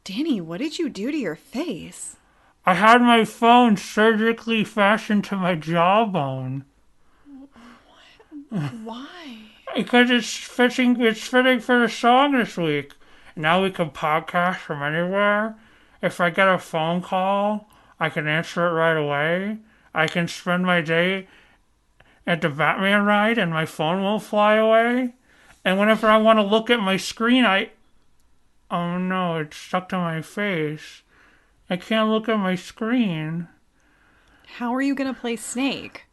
Danny, what did you do to your face? I had my phone surgically fashioned to my jawbone. Why? Because it's fitting for the song this week. Now we can podcast from anywhere. If I get a phone call, I can answer it right away. I can spend my day at the Batman ride and my phone won't fly away. And whenever I want to look at my screen, oh no, it's stuck to my face. I can't look at my screen. How are you going to play Snake?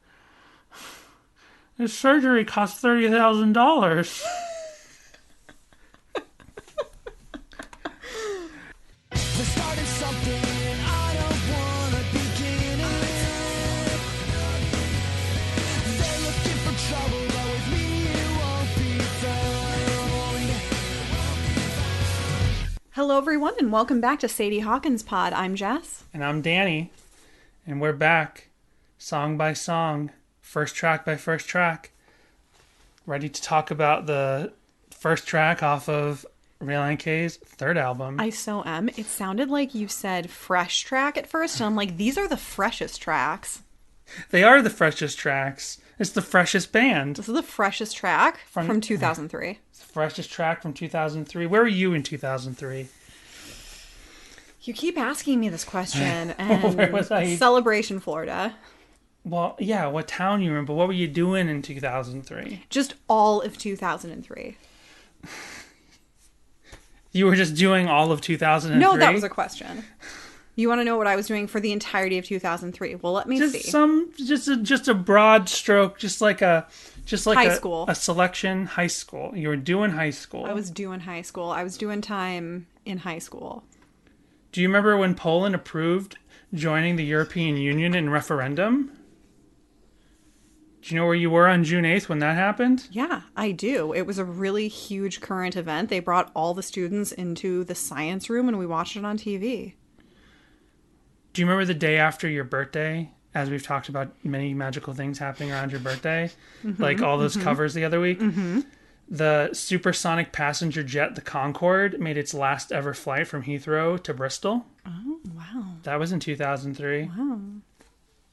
This surgery cost $30,000. Hello, everyone, and welcome back to Sadie Hawkins' Pod. I'm Jess. And I'm Danny. And we're back, song by song, first track by first track. Ready to talk about the first track off of Relient third album. I so am. It sounded like you said fresh track at first, and I'm like, these are the freshest tracks. They are the freshest tracks. It's the freshest band. This is the freshest track from 2003. It's the freshest track from 2003. Where were you in 2003? You keep asking me this question, and Where was I? Celebration, Florida. Well, yeah, what town you were in, but what were you doing in 2003? Just all of 2003. You were just doing all of 2003? No, that was a question. You want to know what I was doing for the entirety of 2003? Well, let me see. Just a broad stroke, just like high school. A selection high school. You were doing high school. I was doing high school. I was doing time in high school. Do you remember when Poland approved joining the European Union in referendum? Do you know where you were on June 8th when that happened? Yeah, I do. It was a really huge current event. They brought all the students into the science room and we watched it on TV. Do you remember the day after your birthday? As we've talked about many magical things happening around your birthday. Like all those covers the other week. The supersonic passenger jet, the Concorde, made its last ever flight from Heathrow to Bristol. Oh, wow. That was in 2003. Wow.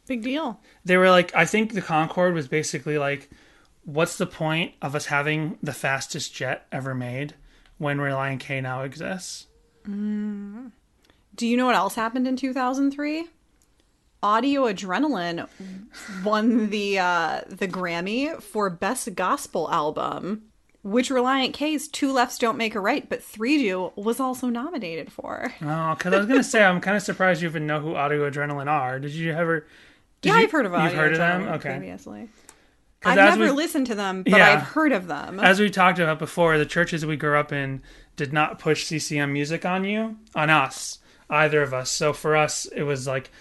Big deal. They were like, I think the Concorde was basically like, what's the point of us having the fastest jet ever made when Relient K now exists? Do you know what else happened in 2003? Audio Adrenaline won the Grammy for Best Gospel Album, which Relient K's Two Lefts Don't Make a Right, but Three Do was also nominated for. Oh, because I was going to say, I'm kind of surprised you even know who Audio Adrenaline are. Did you ever... I've heard of Audio You've heard of them? Okay. Previously. I've never listened to them, but I've heard of them. As we talked about before, the churches we grew up in did not push CCM music on us, either of us. So for us, it was like,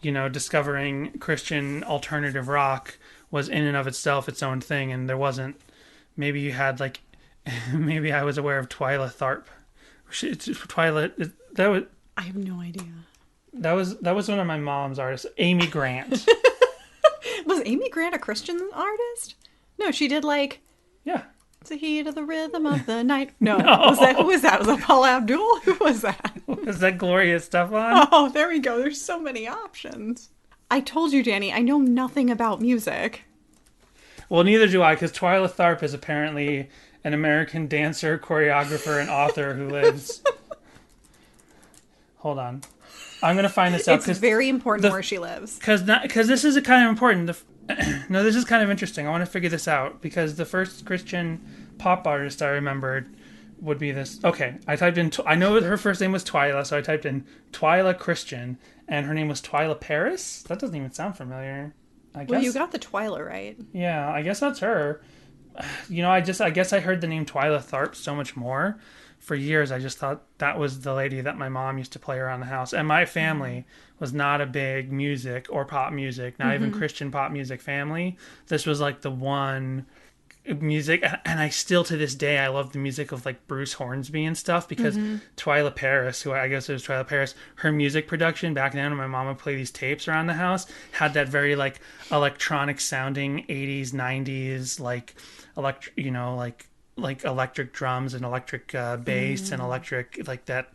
discovering Christian alternative rock was in and of itself its own thing, and there wasn't... Maybe you had like... Maybe I was aware of Twyla Tharp. I have no idea. That was one of my mom's artists, Amy Grant. Was Amy Grant a Christian artist? No, she did like... Yeah. It's the heat of the rhythm of the night. No. Who was that? Was that Paula Abdul? Who was that? Was that Gloria Estefan? Oh, there we go. There's so many options. I told you, Danny, I know nothing about music. Well, neither do I, because Twyla Tharp is apparently an American dancer, choreographer, and author who lives... Hold on. I'm going to find this out. It's very important where she lives. Because this is kind of important. No, this is kind of interesting. I want to figure this out. Because the first Christian pop artist I remembered would be this. Okay, I typed in... I know her first name was Twyla, so I typed in Twyla Christian. And her name was Twyla Paris? That doesn't even sound familiar. I guess. Well, you got the Twyla right. Yeah, I guess that's her. I guess I heard the name Twyla Tharp so much more. For years, I just thought that was the lady that my mom used to play around the house. And my family was not a big music or pop music, not even Christian pop music family. This was like the one music. And I still, to this day, I love the music of like Bruce Hornsby and stuff because Twyla Paris, who I guess it was Twyla Paris, her music production back then when my mom would play these tapes around the house had that very like electronic sounding 80s, 90s, like electric drums and electric bass and electric like that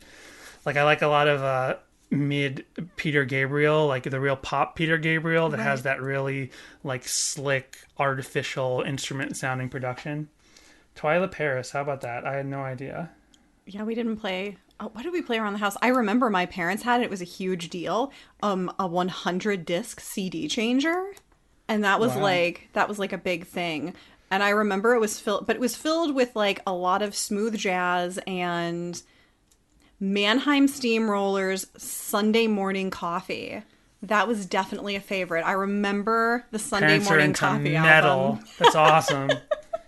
Like I like a lot of mid Peter Gabriel, like the real pop Peter Gabriel that has that really like slick artificial instrument sounding production. Twyla Paris, how about that? I had no idea. Yeah, we didn't play. Oh, what did we play around the house? I remember my parents had it. It was a huge deal. A 100 disc CD changer, and Wow. that was like a big thing. And I remember it was filled, but it was filled with like a lot of smooth jazz and Mannheim Steamrollers Sunday Morning Coffee. That was definitely a favorite. I remember the Sunday Parents are Morning into Coffee metal. album. That's awesome.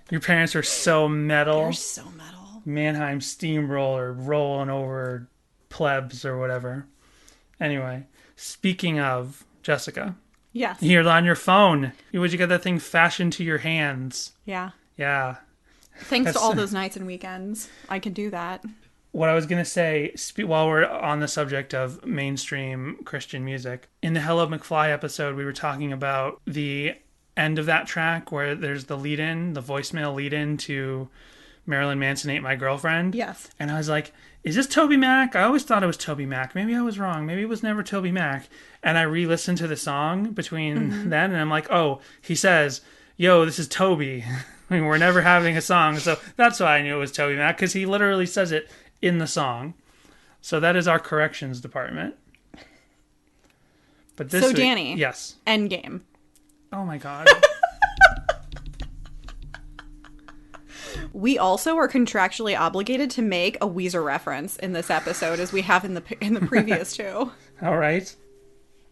Your parents are so They're metal. so metal. Mannheim Steamroller rolling over plebs or whatever. Anyway, speaking of Jessica, Yes. here on your phone, would you get that thing fashioned to your hands? Yeah. Yeah. Thanks to That's all those nights and weekends, I can do that. what I was going to say while we're on the subject of mainstream Christian music. In the Hello McFly episode, we were talking about the end of that track where there's the lead in, the voicemail lead in to Marilyn Manson Ain't My Girlfriend. Yes. And I was like, is this Toby Mac? I always thought it was Toby Mac. Maybe I was wrong. Maybe it was never Toby Mac. And I re-listened to the song between then, and I'm like, oh, he says, yo, this is Toby. I mean, we're never having a song. So that's why I knew it was Toby Mac, because he literally says it in the song. So that is our corrections department. But this So, week, Danny. yes. Endgame. Oh my God. We also are contractually obligated to make a Weezer reference in this episode, as we have in the previous two. All right.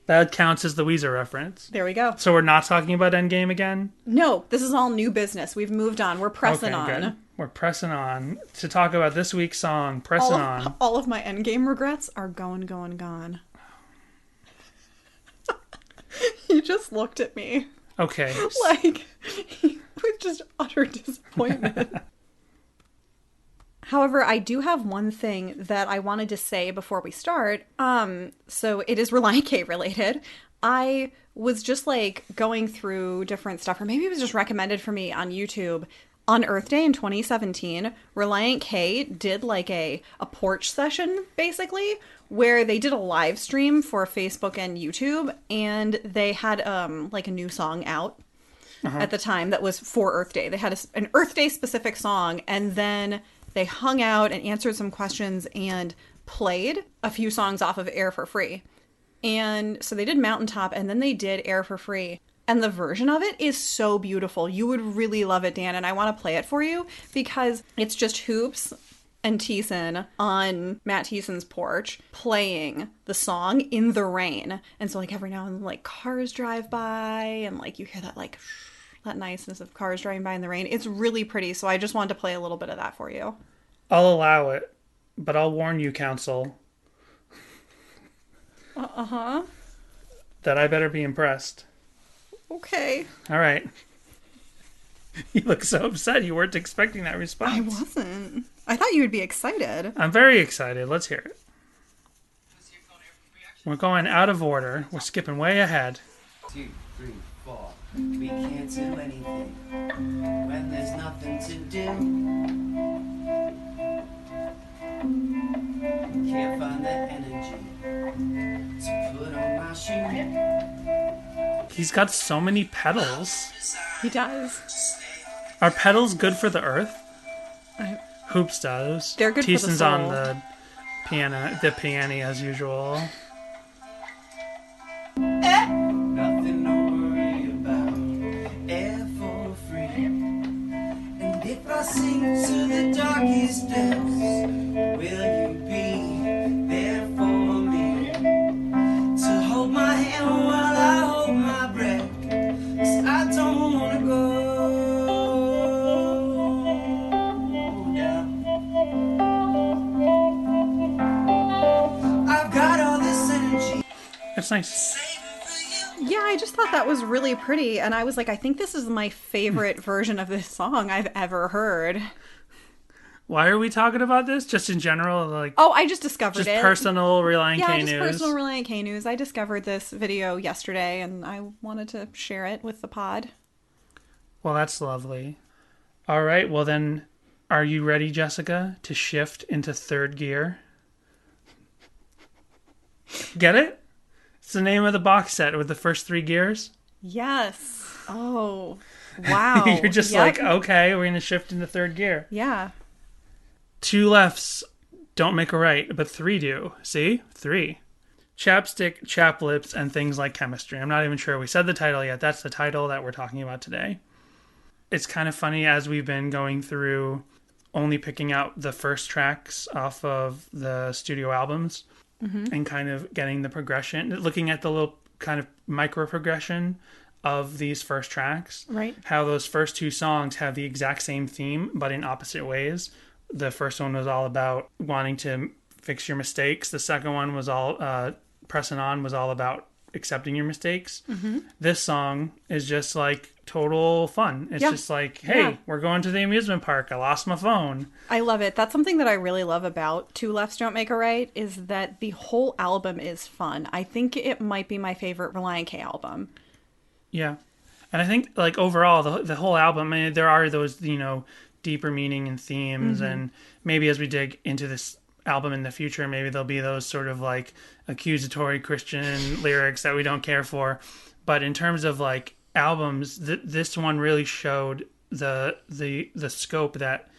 That counts as the Weezer reference. There we go. So we're not talking about Endgame again? No, this is all new business. We've moved on. We're pressing on. Good. We're pressing on to talk about this week's song, Pressing On. All of my Endgame regrets are gone. He just looked at me Okay. like with just utter disappointment. However, I do have one thing that I wanted to say before we start. So it is Relient K related. I was just like going through different stuff, or maybe it was just recommended for me on YouTube. On Earth Day in 2017, Relient K did like a porch session, basically, where they did a live stream for Facebook and YouTube, and they had like a new song out at the time that was for Earth Day. They had an Earth Day specific song, and then they hung out and answered some questions and played a few songs off of Air for Free. And so they did Mountaintop, and then they did Air for Free. And the version of it is so beautiful. You would really love it, Dan, and I want to play it for you because it's just Hoops and Thiessen on Matt Thiessen's porch playing the song in the rain. And so like every now and then like cars drive by and like you hear that like that niceness of cars driving by in the rain. It's really pretty, so I just wanted to play a little bit of that for you. I'll allow it, but I'll warn you, counsel, that I better be impressed. Okay. All right. You look so upset. You weren't expecting that response. I wasn't. I thought you would be excited. I'm very excited. Let's hear it. We're going out of order. We're skipping way ahead. 2, 3, 4. We can't do anything when there's nothing to do. Can't find the energy to put on my shoe. He's got so many pedals. He does. Are pedals good for the earth? Hoops does. They're good for the Thiessen's soul. on the piano as usual. Nothing to worry about, air for free. And if I sink to the darkest depths, will you be there for me? To hold my hand while I hold my breath, 'cause I don't wanna go down. I've got all this energy. That's nice. Yeah, I just thought that was really pretty, and I was like, I think this is my favorite version of this song I've ever heard. Why are we talking about this? Just in general, like Oh, I just discovered just it. personal Relient Yeah, K just news. personal Relient K news. I discovered this video yesterday, and I wanted to share it with the pod. Well, that's lovely. All right. Well, then, are you ready, Jessica, to shift into third gear? Get it? It's the name of the box set with the first 3 gears. Yes. Oh, wow. You're just Yep. like, okay, we're going to shift into 3rd gear. Yeah. 2 lefts don't make a right, but 3 do. See? 3. Chap Stick, Chapped Lips, and Things Like Chemistry. I'm not even sure we said the title yet. That's the title that we're talking about today. It's kind of funny as we've been going through only picking out the first tracks off of the studio albums and kind of getting the progression, looking at the little kind of micro progression of these first tracks. Right. How those first 2 songs have the exact same theme, but in opposite ways. The first one was all about wanting to fix your mistakes. The second one was all, Pressing On was all about accepting your mistakes. This song is just like total fun. It's just like, hey, we're going to the amusement park. I lost my phone. I love it. That's something that I really love about Two Lefts Don't Make a Right, is that the whole album is fun. I think it might be my favorite Relient K album. Yeah. And I think like overall, the whole album, I mean, there are those, deeper meaning and themes. And maybe as we dig into this album in the future, maybe there'll be those sort of like accusatory Christian lyrics that we don't care for. But in terms of like albums, this one really showed the scope that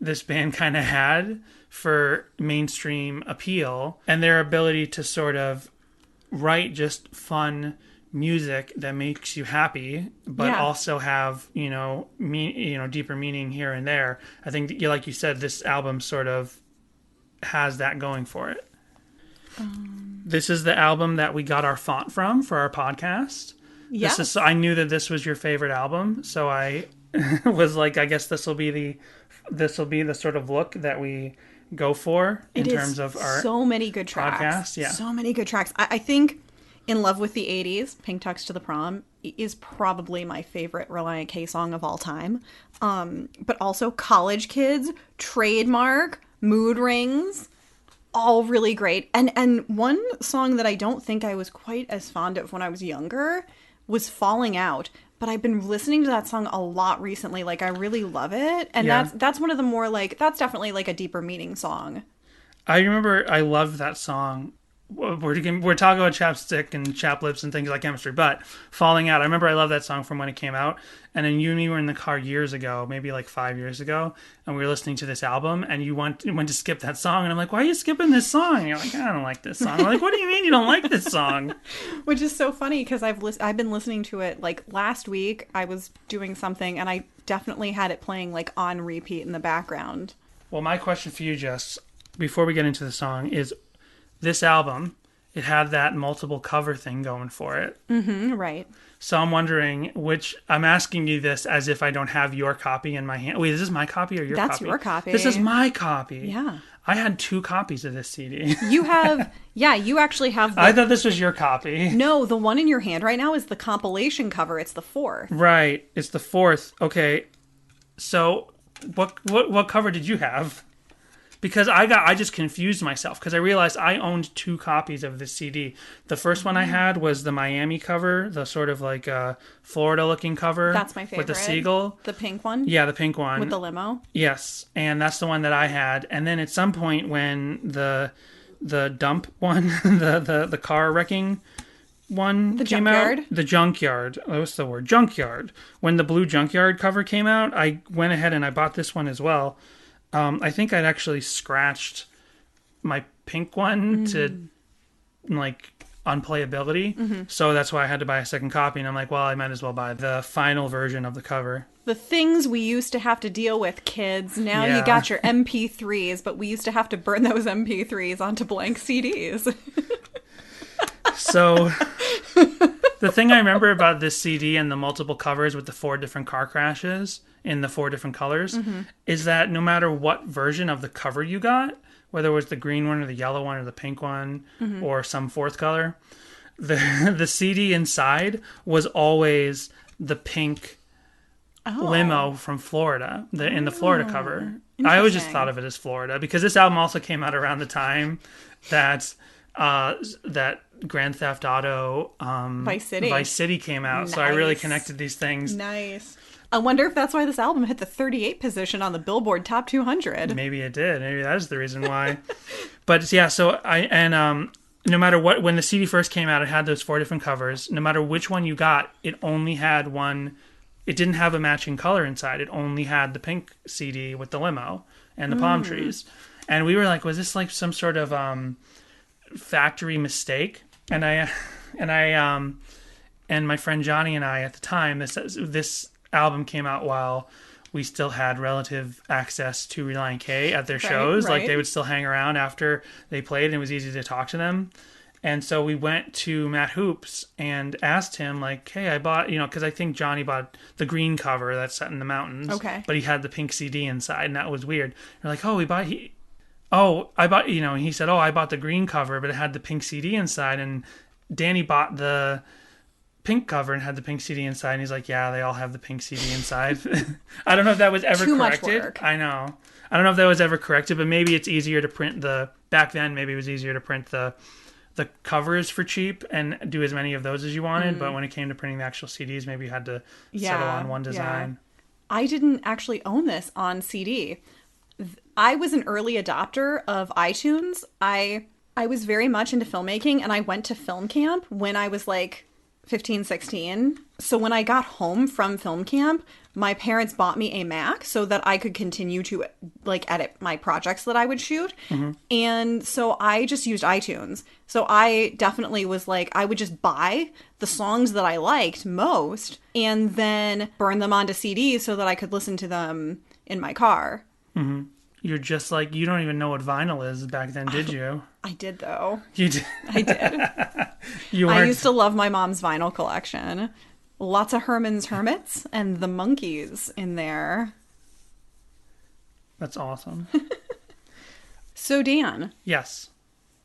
this band kind of had for mainstream appeal, and their ability to sort of write just fun music that makes you happy, but also have deeper meaning here and there. I think like you said, this album sort of has that going for it. This is the album that we got our font from for our podcast. Yes. I knew that this was your favorite album, so I was like, I guess this will be the sort of look that we go for in terms of our so many good tracks. podcast. Yeah, so many good tracks. I think In Love with the 80s, Pink Tux to the Prom, is probably my favorite Relient K song of all time. But also College Kids, Trademark, Mood Rings, all really great. And one song that I don't think I was quite as fond of when I was younger was Falling Out. But I've been listening to that song a lot recently. Like, I really love it. And that's one of the more, like, that's definitely, like, a deeper meaning song. I remember I loved that song. We're talking about Chap Stick and Chapped Lips and Things Like Chemistry, but Falling Out, I remember I loved that song from when it came out. And then you and me were in the car years ago, maybe like 5 years ago, and we were listening to this album, and you went to skip that song, and I'm like, why are you skipping this song? And you're like, I don't like this song. I'm like, what do you mean you don't like this song? Which is so funny, because I've been listening to it, like, last week I was doing something, and I definitely had it playing, like, on repeat in the background. Well, my question for you, Jess, before we get into the song, is this album, it had that multiple cover thing going for it. Mm-hmm, right. So I'm wondering I'm asking you this as if I don't have your copy in my hand. Wait, is this my copy or your copy? That's your copy. This is my copy. Yeah. I had 2 copies of this CD. You have, you actually have I thought this was your copy. No, the one in your hand right now is the compilation cover. It's the 4th. Right. It's the 4th. Okay. So what cover did you have? Because I just confused myself because I realized I owned 2 copies of this CD. The first one I had was the Miami cover, the sort of like Florida looking cover. That's my favorite. With the seagull. The pink one? Yeah, the pink one. With the limo? Yes. And that's the one that I had. And then at some point when the dump one, the car wrecking one came out. The junkyard. What's the word? Junkyard. When the blue junkyard cover came out, I went ahead and I bought this one as well. I think I'd actually scratched my pink one to, like, unplayability. So that's why I had to buy a second copy. And I'm like, well, I might as well buy the final version of the cover. The things we used to have to deal with, kids. Now you got your MP3s, but we used to have to burn those MP3s onto blank CDs. So the thing I remember about this CD and the multiple covers with the 4 different car crashes in the 4 different colors is that no matter what version of the cover you got, whether it was the green one or the yellow one or the pink one or some 4th color, the CD inside was always the pink limo from Florida, in the Florida cover. I always just thought of it as Florida because this album also came out around the time that Grand Theft Auto Vice City came out. Nice. So I really connected these things. Nice. I wonder if that's why this album hit the 38th position on the Billboard Top 200. Maybe it did. Maybe that is the reason why. But yeah, so no matter what, when the CD first came out, it had those 4 different covers. No matter which one you got, it only had one. It didn't have a matching color inside. It only had the pink CD with the limo and the palm trees. And we were like, was this like some sort of factory mistake? And and my friend Johnny and I at the time, this album came out while we still had relative access to Relient K at their shows. right. Like they would still hang around after they played, and it was easy to talk to them. And so we went to Matt Hoops and asked him, like, hey, I bought, because I think Johnny bought the green cover that's set in the mountains. Okay. But he had the pink CD inside, and that was weird. We're like, oh, I bought, he said, oh, I bought the green cover, but it had the pink CD inside. And Danny bought the pink cover and had the pink CD inside. And he's like, yeah, they all have the pink CD inside. I don't know if that was ever Too much corrected. work. I know. I don't know if that was ever corrected, but maybe it's easier to print back then, maybe it was easier to print the covers for cheap and do as many of those as you wanted. But when it came to printing the actual CDs, maybe you had to settle on one design. Yeah. I didn't actually own this on CD. I was an early adopter of iTunes. I was very much into filmmaking, and I went to film camp when I was like 15, 16. So when I got home from film camp, my parents bought me a Mac so that I could continue to like edit my projects that I would shoot. And so I just used iTunes. So I definitely was like, I would just buy the songs that I liked most and then burn them onto CDs so that I could listen to them in my car. You're just like, you don't even know what vinyl is back then, did you? I did, though. You did. I did. I used to love my mom's vinyl collection. Lots of Herman's Hermits and the Monkees in there. That's awesome. So, Dan. Yes.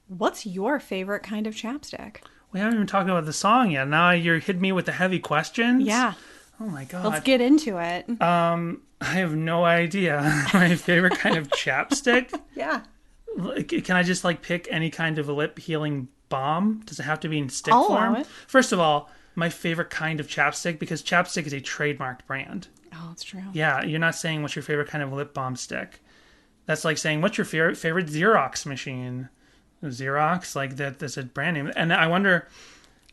What's your favorite kind of chapstick? We haven't even talked about the song yet. Now you're hitting me with the heavy questions? Yeah. Oh my God. Let's get into it. I have no idea. My favorite kind of chapstick? Yeah. Can I just like pick any kind of a lip healing balm? Does it have to be in stick I'll form? allow it. First of all, my favorite kind of chapstick, because chapstick is a trademarked brand. Oh, that's true. Yeah, you're not saying what's your favorite kind of lip balm stick. That's like saying what's your favorite Xerox machine? Xerox, like that's a brand name. And I wonder.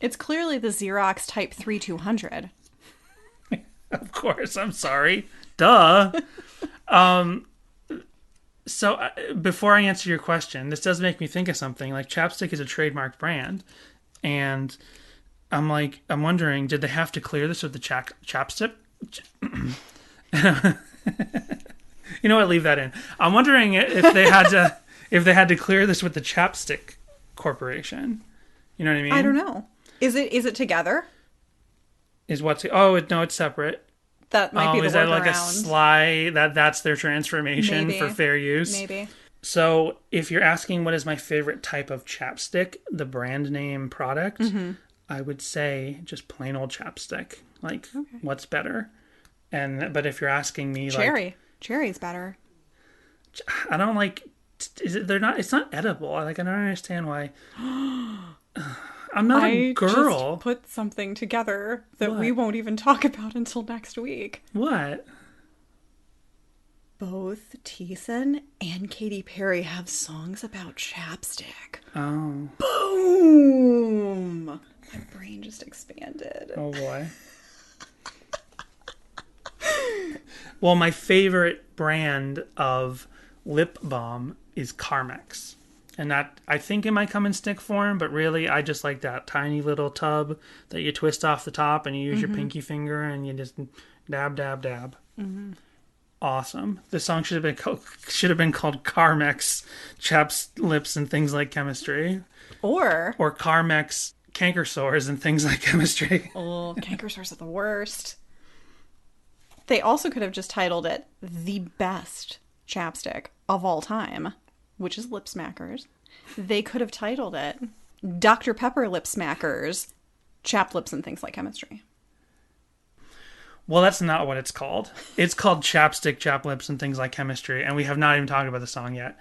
It's clearly the Xerox Type 3200. Of course, I'm sorry. Duh. So before I answer your question, this does make me think of something. Like chapstick is a trademarked brand, and I'm wondering, did they have to clear this with the chapstick? You know what? Leave that in. I'm wondering if they had to clear this with the Chapstick Corporation. You know what I mean? I don't know. Is it together? No, it's separate. That might be the is that like a workaround. sly that's their transformation Maybe. for fair use? Maybe. So if you're asking what is my favorite type of chapstick, the brand name product, I would say just plain old chapstick. Like, what's better? But if you're asking me, Cherry's better. I don't like. It's not edible. I don't understand why. I'm not a girl. Just put something together that What? we won't even talk about until next week. What? Both Thiessen and Katy Perry have songs about chapstick. Oh. Boom! My brain just expanded. Oh boy. Well, my favorite brand of lip balm is Carmex. And that, I think it might come in stick form, but really I just like that tiny little tub that you twist off the top and you use your pinky finger and you just dab, dab, dab. Awesome. The song should have been called Carmex, Chapped Lips and Things Like Chemistry. Or Carmex, Canker Sores and Things Like Chemistry. oh, canker sores are the worst. They also could have just titled it The Best Chapstick of All Time, which is Lip Smackers. They could have titled it Dr. Pepper Lip Smackers, Chapped Lips and Things Like Chemistry. Well, that's not what it's called. It's called Chapstick, Chapped Lips, and Things Like Chemistry, and we have not even talked about the song yet.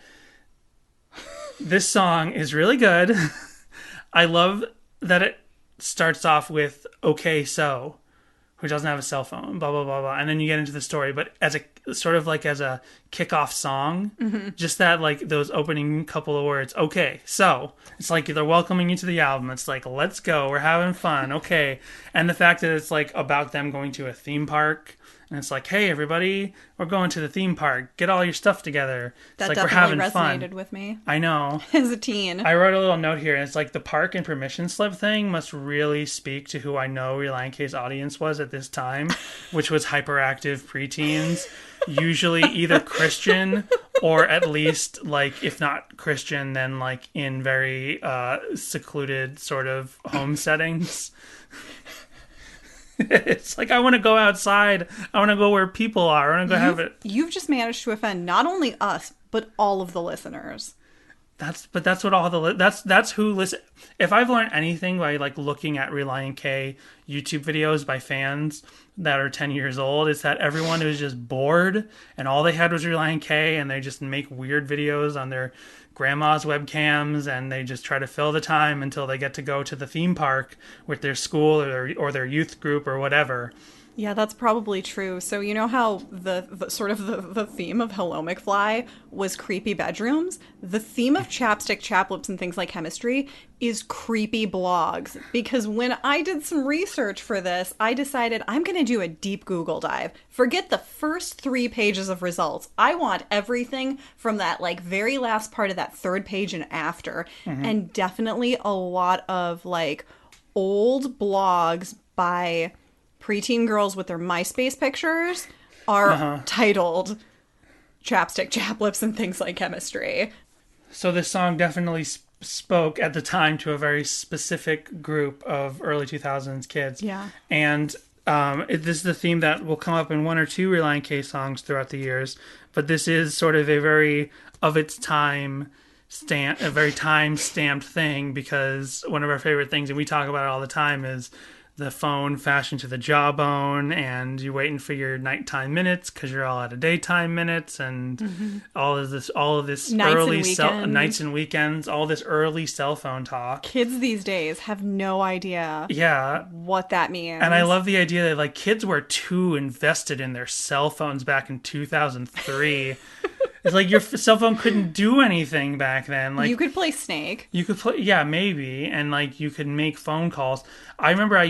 This song is really good. I love that it starts off with "Okay, so," who doesn't have a cell phone, blah blah blah blah, and then you get into the story. But sort of like as a kickoff song. Just that, like, those opening couple of words. Okay, so it's like they're welcoming you to the album. It's like, let's go, we're having fun. Okay. And the fact that it's like about them going to a theme park. And it's like, hey, everybody, we're going to the theme park. Get all your stuff together. It's That like we're definitely having fun. resonated with me I know. as a teen. I wrote a little note here, and it's like the park and permission slip thing must really speak to who I know Relient K's audience was at this time, which was hyperactive preteens, usually either Christian or at least, like, if not Christian, then like in very secluded sort of home settings. It's like, I want to go outside. I want to go where people are. I want to go have it. You've just managed to offend not only us, but all of the listeners. That's what all the that's who listen. If I've learned anything by like looking at Relient K YouTube videos by fans that are 10 years old, is that everyone was just bored and all they had was Relient K, and they just make weird videos on their grandma's webcams, and they just try to fill the time until they get to go to the theme park with their school or their youth group or whatever. Yeah, that's probably true. So you know how the sort of the theme of Hello McFly was creepy bedrooms? The theme of Chap Stick, Chapped Lips, and things like chemistry is creepy blogs. Because when I did some research for this, I decided I'm going to do a deep Google dive. Forget the first 3 pages of results. I want everything from that like very last part of that 3rd page and after. And definitely a lot of like old blogs by preteen girls with their MySpace pictures are titled Chapstick, Chapped Lips, and things like chemistry. So this song definitely spoke at the time to a very specific group of early 2000s kids. Yeah. And this is the theme that will come up in 1 or 2 Relient K songs throughout the years. But this is sort of a very of its time a very time stamped thing, because one of our favorite things, and we talk about it all the time, is the phone fashioned to the jawbone, and you're waiting for your nighttime minutes because you're all out of daytime minutes, and all of this nights and weekends, all this early cell phone talk. Kids these days have no idea what that means. And I love the idea that like kids were too invested in their cell phones back in 2003. It's like your cell phone couldn't do anything back then. Like, you could play Snake. You could play, yeah, maybe. And like you could make phone calls. I remember I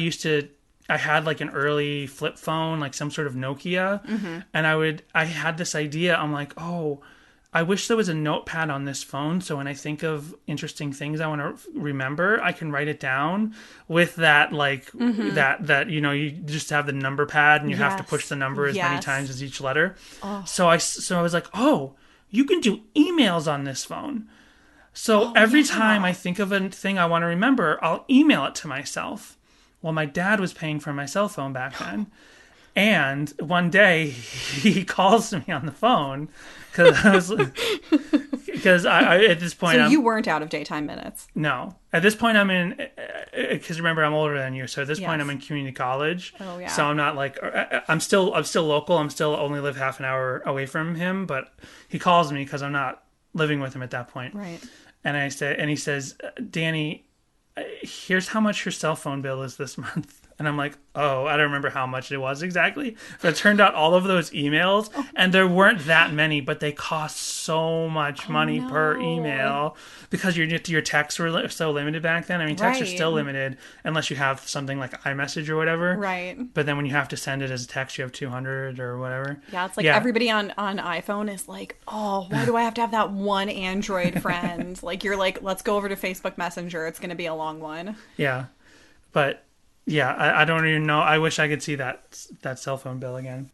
had like an early flip phone, like some sort of Nokia. And I had this idea. I'm like, oh, I wish there was a notepad on this phone. So when I think of interesting things I want to remember, I can write it down with that, like that, you know, you just have the number pad and you have to push the number as many times as each letter. So I was like, oh, you can do emails on this phone. So every time I think of a thing I want to remember, I'll email it to myself. Well, my dad was paying for my cell phone back then. And one day he calls me on the phone because I at this point. So you weren't out of daytime minutes. No, at this point I'm in, because remember I'm older than you. So at this point I'm in community college. Oh yeah. So I'm not like I'm still local. I'm still only live half an hour away from him. But he calls me because I'm not living with him at that point. Right. And he says, Danny, here's how much your cell phone bill is this month. And I'm like, oh, I don't remember how much it was exactly. But it turned out all of those emails, and there weren't that many, but they cost so much money per email because your texts were so limited back then. I mean, texts are still limited unless you have something like iMessage or whatever. Right. But then when you have to send it as a text, you have 200 or whatever. Yeah, it's like everybody on iPhone is like, oh, why do I have to have that one Android friend? Like, you're like, let's go over to Facebook Messenger. It's going to be a long one. Yeah. But... yeah, I don't even know. I wish I could see that cell phone bill again.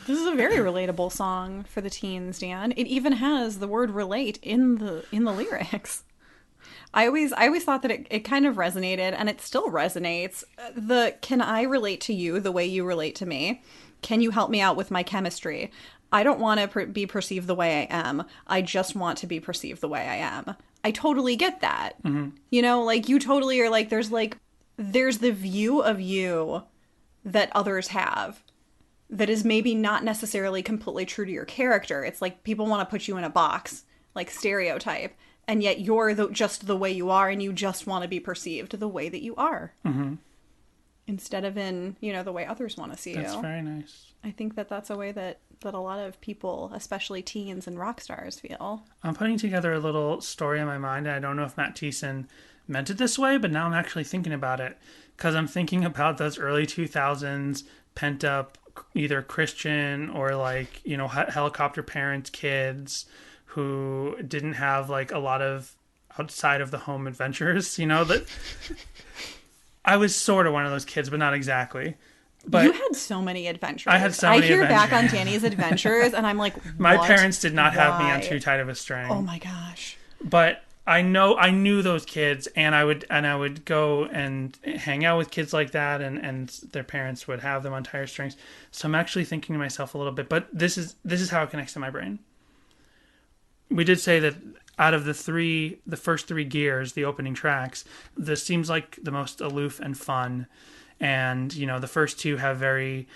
This is a very relatable song for the teens, Dan. It even has the word relate in the lyrics. I always thought that it kind of resonated, and it still resonates. Can I relate to you the way you relate to me? Can you help me out with my chemistry? I don't want to be perceived the way I am. I just want to be perceived the way I am. I totally get that. You know, like you totally are like, there's the view of you that others have that is maybe not necessarily completely true to your character. It's like people want to put you in a box, like stereotype, and yet you're just the way you are, and you just want to be perceived the way that you are. instead of in, the way others want to see That's you. very nice. I think that that's a way that a lot of people, especially teens and rock stars, feel. I'm putting together a little story in my mind, and I don't know if Matt Thiessen meant it this way, but now I'm actually thinking about it because I'm thinking about those early 2000s pent up, either Christian or like, helicopter parents, kids who didn't have like a lot of outside of the home adventures, that I was sort of one of those kids, but not exactly. But you had so many adventures. I had so many hear adventures. back on Danny's adventures, and I'm like, my what? parents did not have me on Why? too tight of a string. Oh my gosh. But I knew those kids, and I would go and hang out with kids like that, and their parents would have them on tighter strings. So I'm actually thinking to myself a little bit, but this is how it connects to my brain. We did say that out of the first three gears, the opening tracks, this seems like the most aloof and fun. And, the first two have very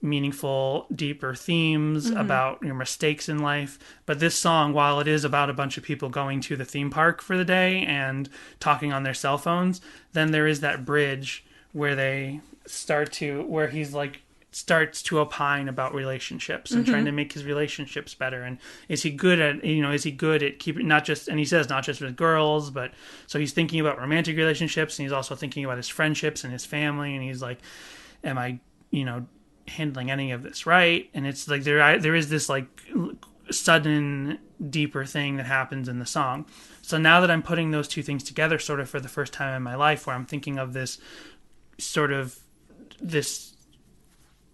meaningful, deeper themes about your mistakes in life. But this song, while it is about a bunch of people going to the theme park for the day and talking on their cell phones, then there is that bridge where where he's like, starts to opine about relationships and trying to make his relationships better. And is he good at keeping, not just with girls, but so he's thinking about romantic relationships, and he's also thinking about his friendships and his family. And he's like, am I, handling any of this right? And it's like, there is this like sudden deeper thing that happens in the song. So now that I'm putting those two things together sort of for the first time in my life, where I'm thinking of this sort of this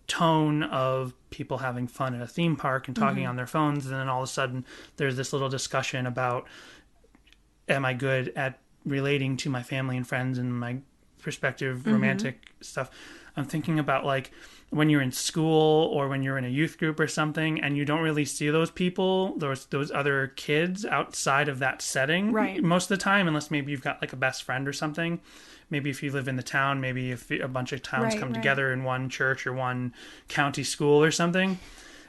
tone of people having fun at a theme park and talking on their phones, and then all of a sudden there's this little discussion about, am I good at relating to my family and friends and my prospective romantic stuff. I'm thinking about like when you're in school or when you're in a youth group or something, and you don't really see those people, those other kids outside of that setting, right, most of the time, unless maybe you've got like a best friend or something. Maybe if you live in the town, maybe if a bunch of towns come together in one church or one county school or something.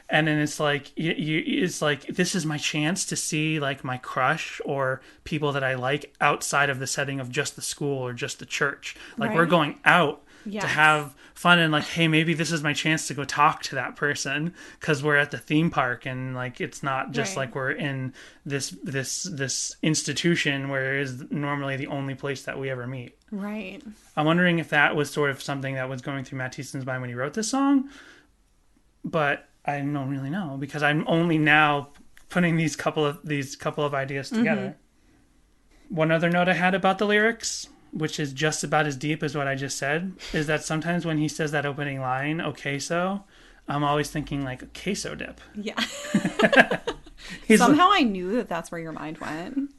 And then it's like, it's like, this is my chance to see like my crush or people that I like outside of the setting of just the school or just the church. Like we're going out to have fun, and like, hey, maybe this is my chance to go talk to that person because we're at the theme park, and like it's not just like we're in this institution where it is normally the only place that we ever meet. Right. I'm wondering if that was sort of something that was going through Matt Thiessen's mind when he wrote this song, but I don't really know because I'm only now putting these couple of ideas together. One other note I had about the lyrics, which is just about as deep as what I just said, is that sometimes when he says that opening line, okay, so, I'm always thinking like a queso dip. Yeah. Somehow I knew that that's where your mind went.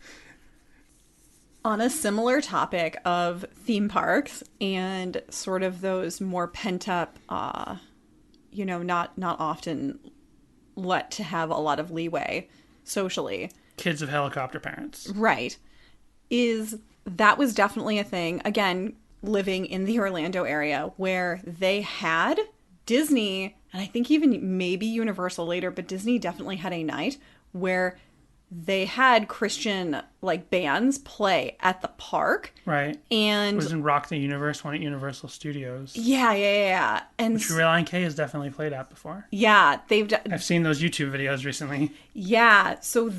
On a similar topic of theme parks and sort of those more pent up, not often let to have a lot of leeway socially. Kids of helicopter parents. Right. That was definitely a thing. Again, living in the Orlando area where they had Disney, and I think even maybe Universal later, but Disney definitely had a night where they had Christian like bands play at the park. Right. And it was in Rock the Universe, one at Universal Studios. Yeah. And which Relient K has definitely played at before. Yeah, I've seen those YouTube videos recently. Yeah, so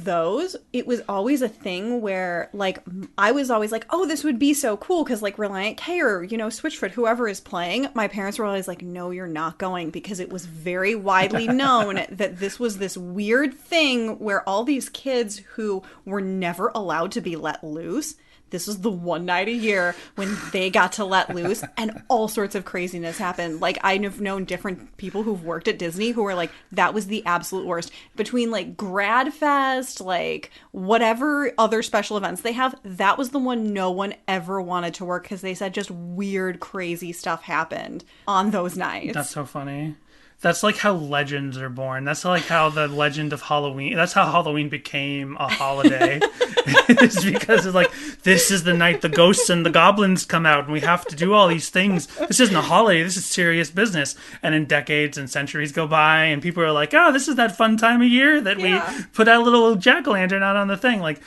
it was always a thing where like I was always like, oh, this would be so cool because like Relient K or Switchfoot, whoever is playing, my parents were always like, no, you're not going, because it was very widely known that this was this weird thing where all these kids who were never allowed to be let loose, this was the one night a year when they got to let loose, and all sorts of craziness happened. Like, I've known different people who've worked at Disney who were like, that was the absolute worst. Between like Grad Fest, like whatever other special events they have, that was the one no one ever wanted to work because they said just weird, crazy stuff happened on those nights. That's so funny. That's like how legends are born. That's like how the legend of Halloween. That's how Halloween became a holiday. It's because it's like, this is the night the ghosts and the goblins come out, and we have to do all these things. This isn't a holiday. This is serious business. And then decades and centuries go by, and people are like, "Oh, this is that fun time of year that we put that little jack-o'-lantern out on the thing." Like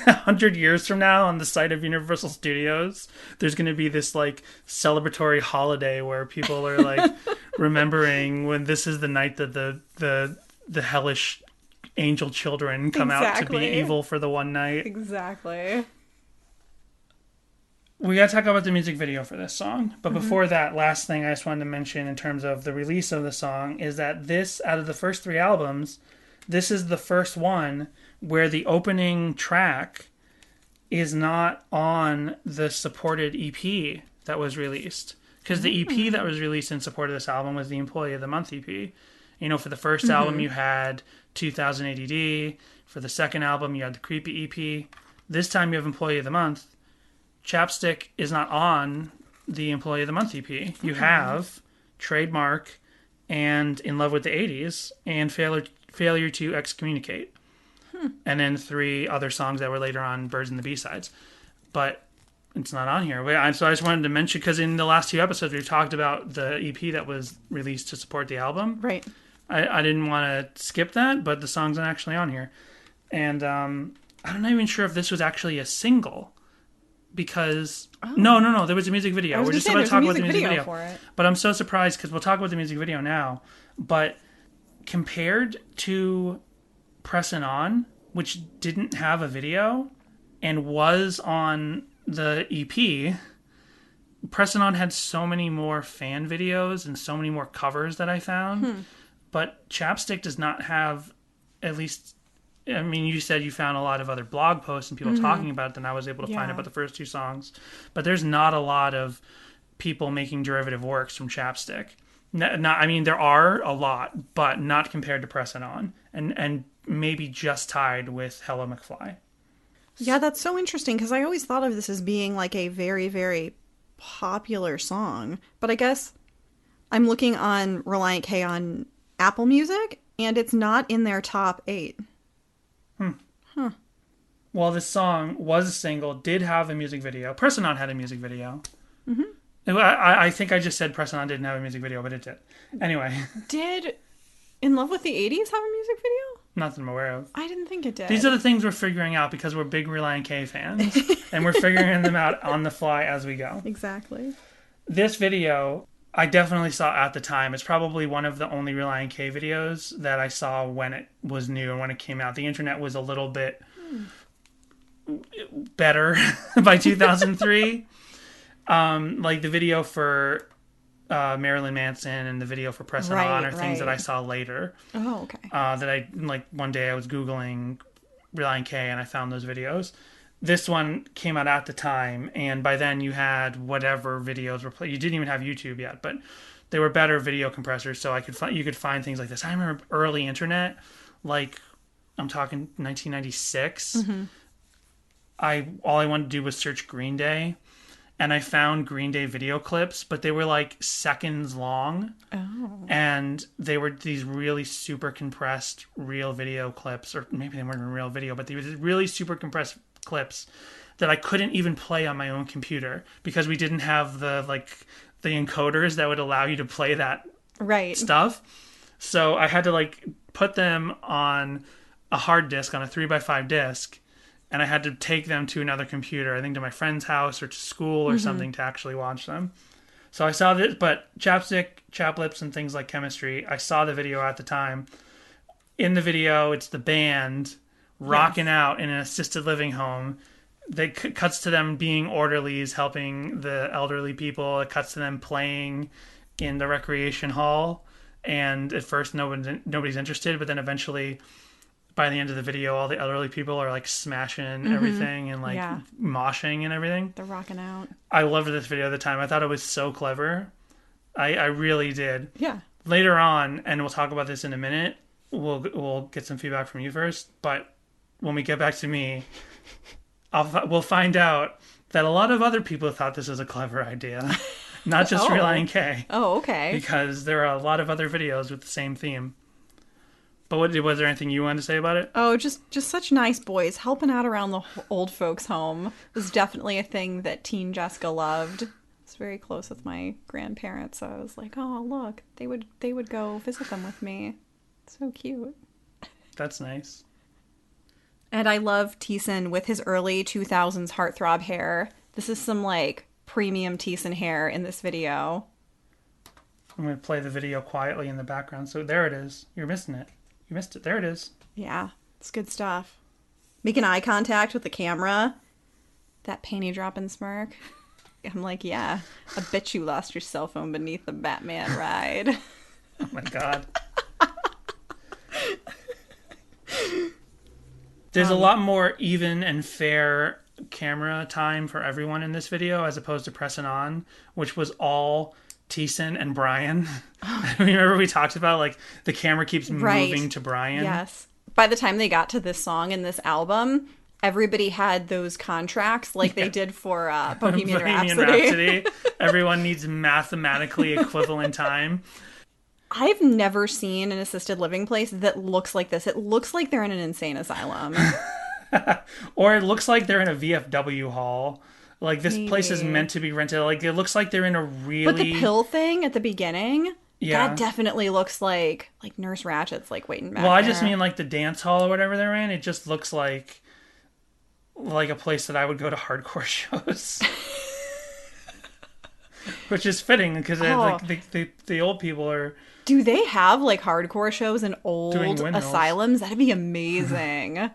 100 years from now, on the site of Universal Studios, there's going to be this like celebratory holiday where people are like remembering when this is the night that the hellish angel children come out to be evil for the one night. Exactly. We got to talk about the music video for this song. But before that, last thing I just wanted to mention in terms of the release of the song is that this, out of the first 3 albums, this is the first one where the opening track is not on the supported EP that was released. Because the EP that was released in support of this album was the Employee of the Month EP. You know, for the first album, you had 2000 ADD. For the second album, you had the Creepy EP. This time, you have Employee of the Month. Chap Stick is not on the Employee of the Month EP. You have Trademark and In Love with the 80s and Failure to Excommunicate. And then 3 other songs that were later on Birds and the B-sides. But it's not on here. So I just wanted to mention, because in the last 2 episodes, we've talked about the EP that was released to support the album. Right. I didn't want to skip that, but the song's not actually on here. And I'm not even sure if this was actually a single. Because... Oh. No. There was a music video. We're just about to talk about the music video. For it. But I'm so surprised, because we'll talk about the music video now. But compared to Pressin' On, which didn't have a video and was on the EP, Pressin' On had so many more fan videos and so many more covers that I found. But Chap Stick does not have, at least, I mean, you said you found a lot of other blog posts and people talking about it than I was able to find about the first 2 songs. But there's not a lot of people making derivative works from Chap Stick. I mean, there are a lot, but not compared to Pressin' On. And maybe just tied with Hello McFly. Yeah, that's so interesting, because I always thought of this as being like a very, very popular song. But I guess I'm looking on Relient K on Apple Music, and it's not in their top 8. Well, this song was a single, did have a music video. Pressin' On had a music video. I think I just said Pressin' On didn't have a music video, but it did. Anyway. Did In Love with the 80s have a music video? Not that I'm aware of. I didn't think it did. These are the things we're figuring out because we're big Relient K fans. And we're figuring them out on the fly as we go. Exactly. This video, I definitely saw at the time. It's probably one of the only Relient K videos that I saw when it was new and when it came out. The internet was a little bit better by 2003. Like the video for Marilyn Manson and the video for Pressin' On are things that I saw later. Oh, okay. That I, like, one day I was Googling Relient K and I found those videos. This one came out at the time, and by then you had whatever videos were played. You didn't even have YouTube yet, but they were better video compressors, so you could find things like this. I remember early internet, like, I'm talking 1996. All I wanted to do was search Green Day, and I found Green Day video clips, but they were like seconds long. Oh. And they were these really super compressed real video clips, or maybe they weren't even real video, but they were really super compressed clips that I couldn't even play on my own computer because we didn't have the encoders that would allow you to play that stuff. So I had to put them on a hard disk, on a 3x5 disc, and I had to take them to another computer, I think to my friend's house or to school or something, to actually watch them. So I saw this, but Chap Stick, Chapped Lips, and things like Chemistry, I saw the video at the time. In the video, it's the band rocking out in an assisted living home. It cuts to them being orderlies, helping the elderly people. It cuts to them playing in the recreation hall. And at first, nobody's interested, but then eventually, by the end of the video, all the elderly people are smashing everything and moshing and everything. They're rocking out. I loved this video at the time. I thought it was so clever. I really did. Yeah. Later on, and we'll talk about this in a minute, we'll get some feedback from you first, but when we get back to me, we'll find out that a lot of other people thought this was a clever idea. not just Oh. Relient K, Oh, okay. because there are a lot of other videos with the same theme. But was there anything you wanted to say about it? Oh, just such nice boys helping out around the old folks' home was definitely a thing that teen Jessica loved. It's very close with my grandparents, so I was like, oh look, they would go visit them with me. So cute. That's nice. And I love Thiessen with his early 2000s heartthrob hair. This is some like premium Thiessen hair in this video. I'm going to play the video quietly in the background. So there it is. You're missing it. You missed it. There it is. Yeah, it's good stuff. Making eye contact with the camera. That panty dropping smirk. I'm like, yeah, I bet you lost your cell phone beneath the Batman ride. Oh my God. There's a lot more even and fair camera time for everyone in this video as opposed to pressing on, which was all Thiessen and Brian. Remember we talked about like the camera keeps moving to Brian? Yes. By the time they got to this song and this album, everybody had those contracts like they did for Bohemian Rhapsody. Everyone needs mathematically equivalent time. I've never seen an assisted living place that looks like this. It looks like they're in an insane asylum. Or it looks like they're in a VFW hall. Like this place is Maybe. meant to be rented. Like it looks like they're in a really. But the pill thing at the beginning, Yeah. that definitely looks like Nurse Ratchet's like waiting back Well, I there. just mean like the dance hall or whatever they're in. It just looks like a place that I would go to hardcore shows. Which is fitting because like the old people are. Do they have like hardcore shows in Doing old windmills. asylums? That'd be amazing.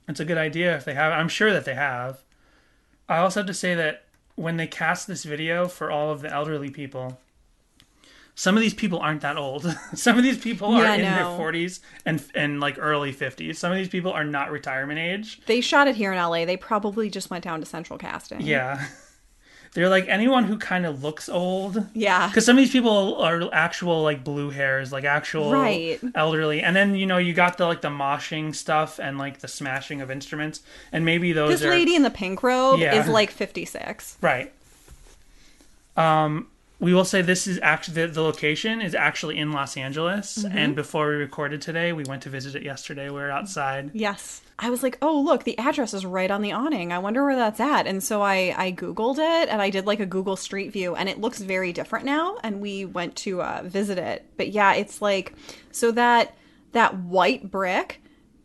It's a good idea if they have. I'm sure that they have. I also have to say that when they cast this video for all of the elderly people, some of these people aren't that old. Some of these people are in their 40s and like early 50s. Some of these people are not retirement age. They shot it here in LA. They probably just went down to Central Casting. Yeah. They're like anyone who kind of looks old. Yeah. Because some of these people are actual like blue hairs, like actual Right. elderly. And then, you got the like the moshing stuff and like the smashing of instruments. And maybe those This are... lady in the pink robe Yeah. is like 56. Right. We will say this is actually the location is actually in Los Angeles. And before we recorded today, we went to visit it yesterday. We were outside. Yes. I was like, oh, look, the address is right on the awning. I wonder where that's at. And so I Googled it and I did like a Google Street View and it looks very different now. And we went to visit it. But yeah, it's like, so that white brick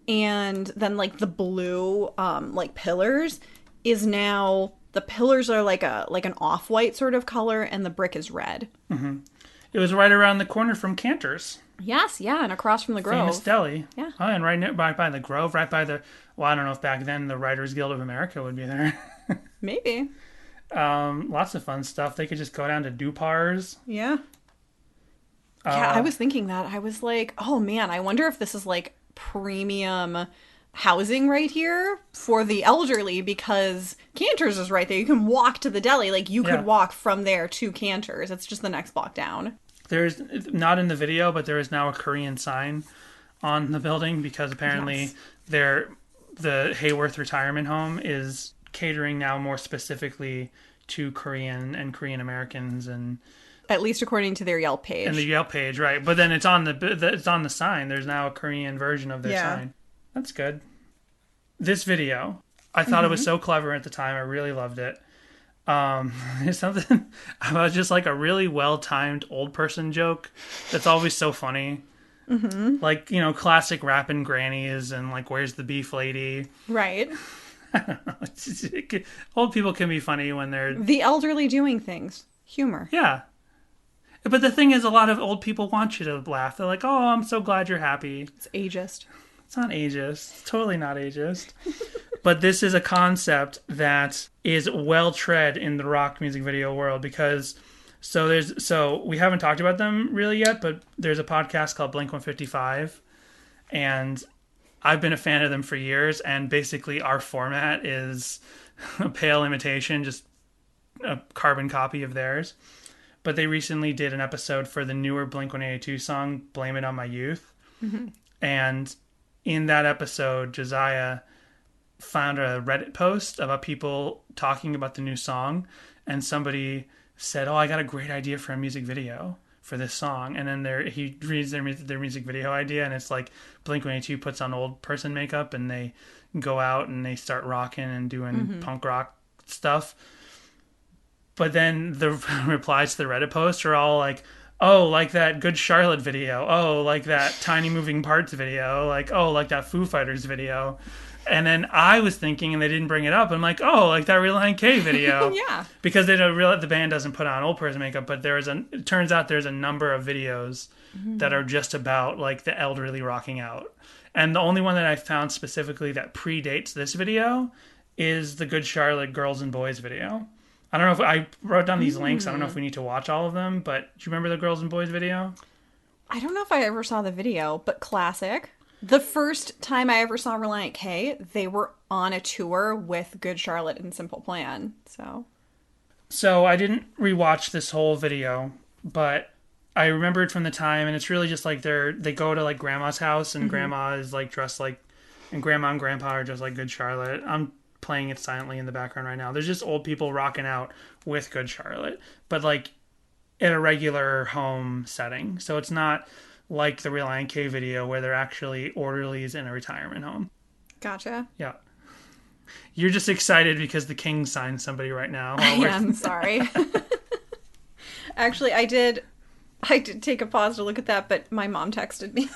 and then like the blue like pillars is now... The pillars are like an off-white sort of color, and the brick is red. It was right around the corner from Cantor's. Yes, yeah, and across from the Grove. Famous deli. Yeah. Oh, and right by the Grove, right by the... Well, I don't know if back then the Writers Guild of America would be there. Maybe. Lots of fun stuff. They could just go down to Dupar's. Yeah. Yeah, I was thinking that. I was like, oh man, I wonder if this is like premium housing right here for the elderly because Cantor's is right there. You can walk to the deli. Like you could Yeah. walk from there to Cantor's. It's just the next block down. There's not in the video, but there is now a Korean sign on the building because apparently Yes. the Hayworth retirement home is catering now more specifically to Korean and Korean Americans and At least according to their Yelp page. the Yelp page, right? But then it's on the sign. There's now a Korean version of their Yeah. sign. That's good. This video, I thought it was so clever at the time. I really loved it. There's something about just like a really well-timed old person joke that's always so funny. Mm-hmm. Like, classic rapping grannies and like, where's the beef lady? Right. Old people can be funny when they're... The elderly doing things. Humor. Yeah. But the thing is, a lot of old people want you to laugh. They're like, oh, I'm so glad you're happy. It's ageist. It's not ageist. It's totally not ageist. But this is a concept that is well tread in the rock music video world because so we haven't talked about them really yet, but there's a podcast called Blink 155 and I've been a fan of them for years, and basically our format is a pale imitation, just a carbon copy of theirs. But they recently did an episode for the newer Blink 182 song Blame It on My Youth. Mm-hmm. And in that episode, Josiah found a Reddit post about people talking about the new song, and somebody said, "Oh, I got a great idea for a music video for this song," and then he reads their music video idea, and it's like Blink-182 puts on old person makeup, and they go out and they start rocking and doing punk rock stuff. But then the replies to the Reddit post are all like, "Oh, like that Good Charlotte video. Oh, like that Tiny Moving Parts video. Like, oh, like that Foo Fighters video." And then I was thinking, and they didn't bring it up, I'm like, "Oh, like that Relient K video." Yeah. Because they don't realize the band doesn't put on old person makeup, but it turns out there's a number of videos that are just about like the elderly rocking out. And the only one that I found specifically that predates this video is the Good Charlotte Girls and Boys video. I don't know if I wrote down these links. I don't know if we need to watch all of them, but do you remember the Girls and Boys video? I don't know if I ever saw the video, but classic. The first time I ever saw Relient K, they were on a tour with Good Charlotte and Simple Plan. So I didn't rewatch this whole video, but I remembered from the time, and it's really just like they go to like grandma's house, and grandma is like dressed like, and grandma and grandpa are just like Good Charlotte. I'm playing it silently in the background right now. There's just old people rocking out with Good Charlotte, but like in a regular home setting. So it's not like the Relient K video where they're actually orderlies in a retirement home. Gotcha. Yeah. You're just excited because the king signed somebody right now. I'm sorry. Actually, I did take a pause to look at that, but my mom texted me.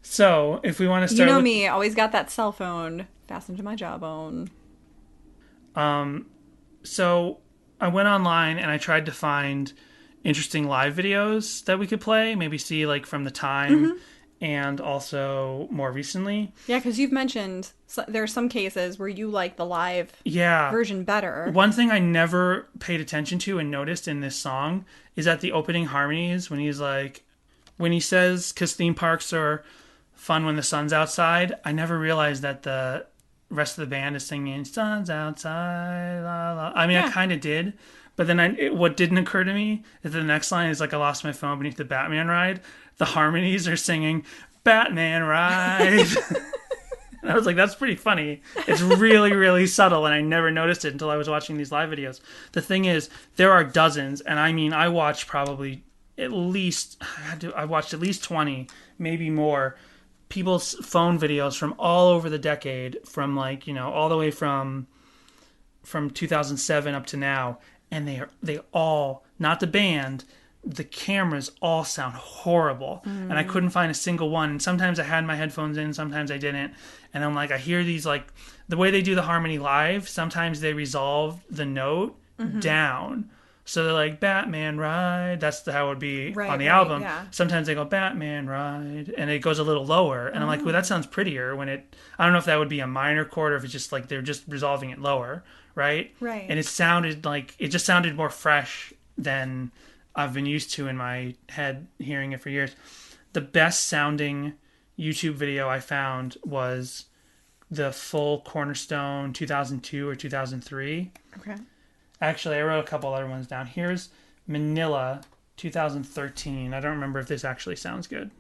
So, if we want to start, me, always got that cell phone fastened to my jawbone. So I went online and I tried to find interesting live videos that we could play, maybe see like from the time and also more recently. Yeah, because you've mentioned there are some cases where you like the live version better. One thing I never paid attention to and noticed in this song is that the opening harmonies, when he says, "'Cause theme parks are fun when the sun's outside," I never realized that the rest of the band is singing "Sun's outside, la la." I mean, I kind of did, but then what didn't occur to me is the next line is like, "I lost my phone beneath the Batman ride." The harmonies are singing "Batman ride." And I was like, that's pretty funny. It's really, really subtle, and I never noticed it until I was watching these live videos. The thing is, there are dozens, and I mean, I watched probably I watched at least 20, maybe more, people's phone videos from all over the decade, from like, all the way from 2007 up to now, and they all, not the band, the cameras all sound horrible, and I couldn't find a single one. And sometimes I had my headphones in, sometimes I didn't, and I'm like, I hear these, like, the way they do the harmony live, sometimes they resolve the note down. So they're like, "Batman ride." That's how it would be on the album. Yeah. Sometimes they go, "Batman ride," and it goes a little lower. And I'm like, well, that sounds prettier when it... I don't know if that would be a minor chord or if it's just like they're just resolving it lower, right? Right. And it just sounded more fresh than I've been used to in my head hearing it for years. The best sounding YouTube video I found was the full Cornerstone 2002 or 2003. Okay. Actually, I wrote a couple other ones down. Here's Manila 2013. I don't remember if this actually sounds good.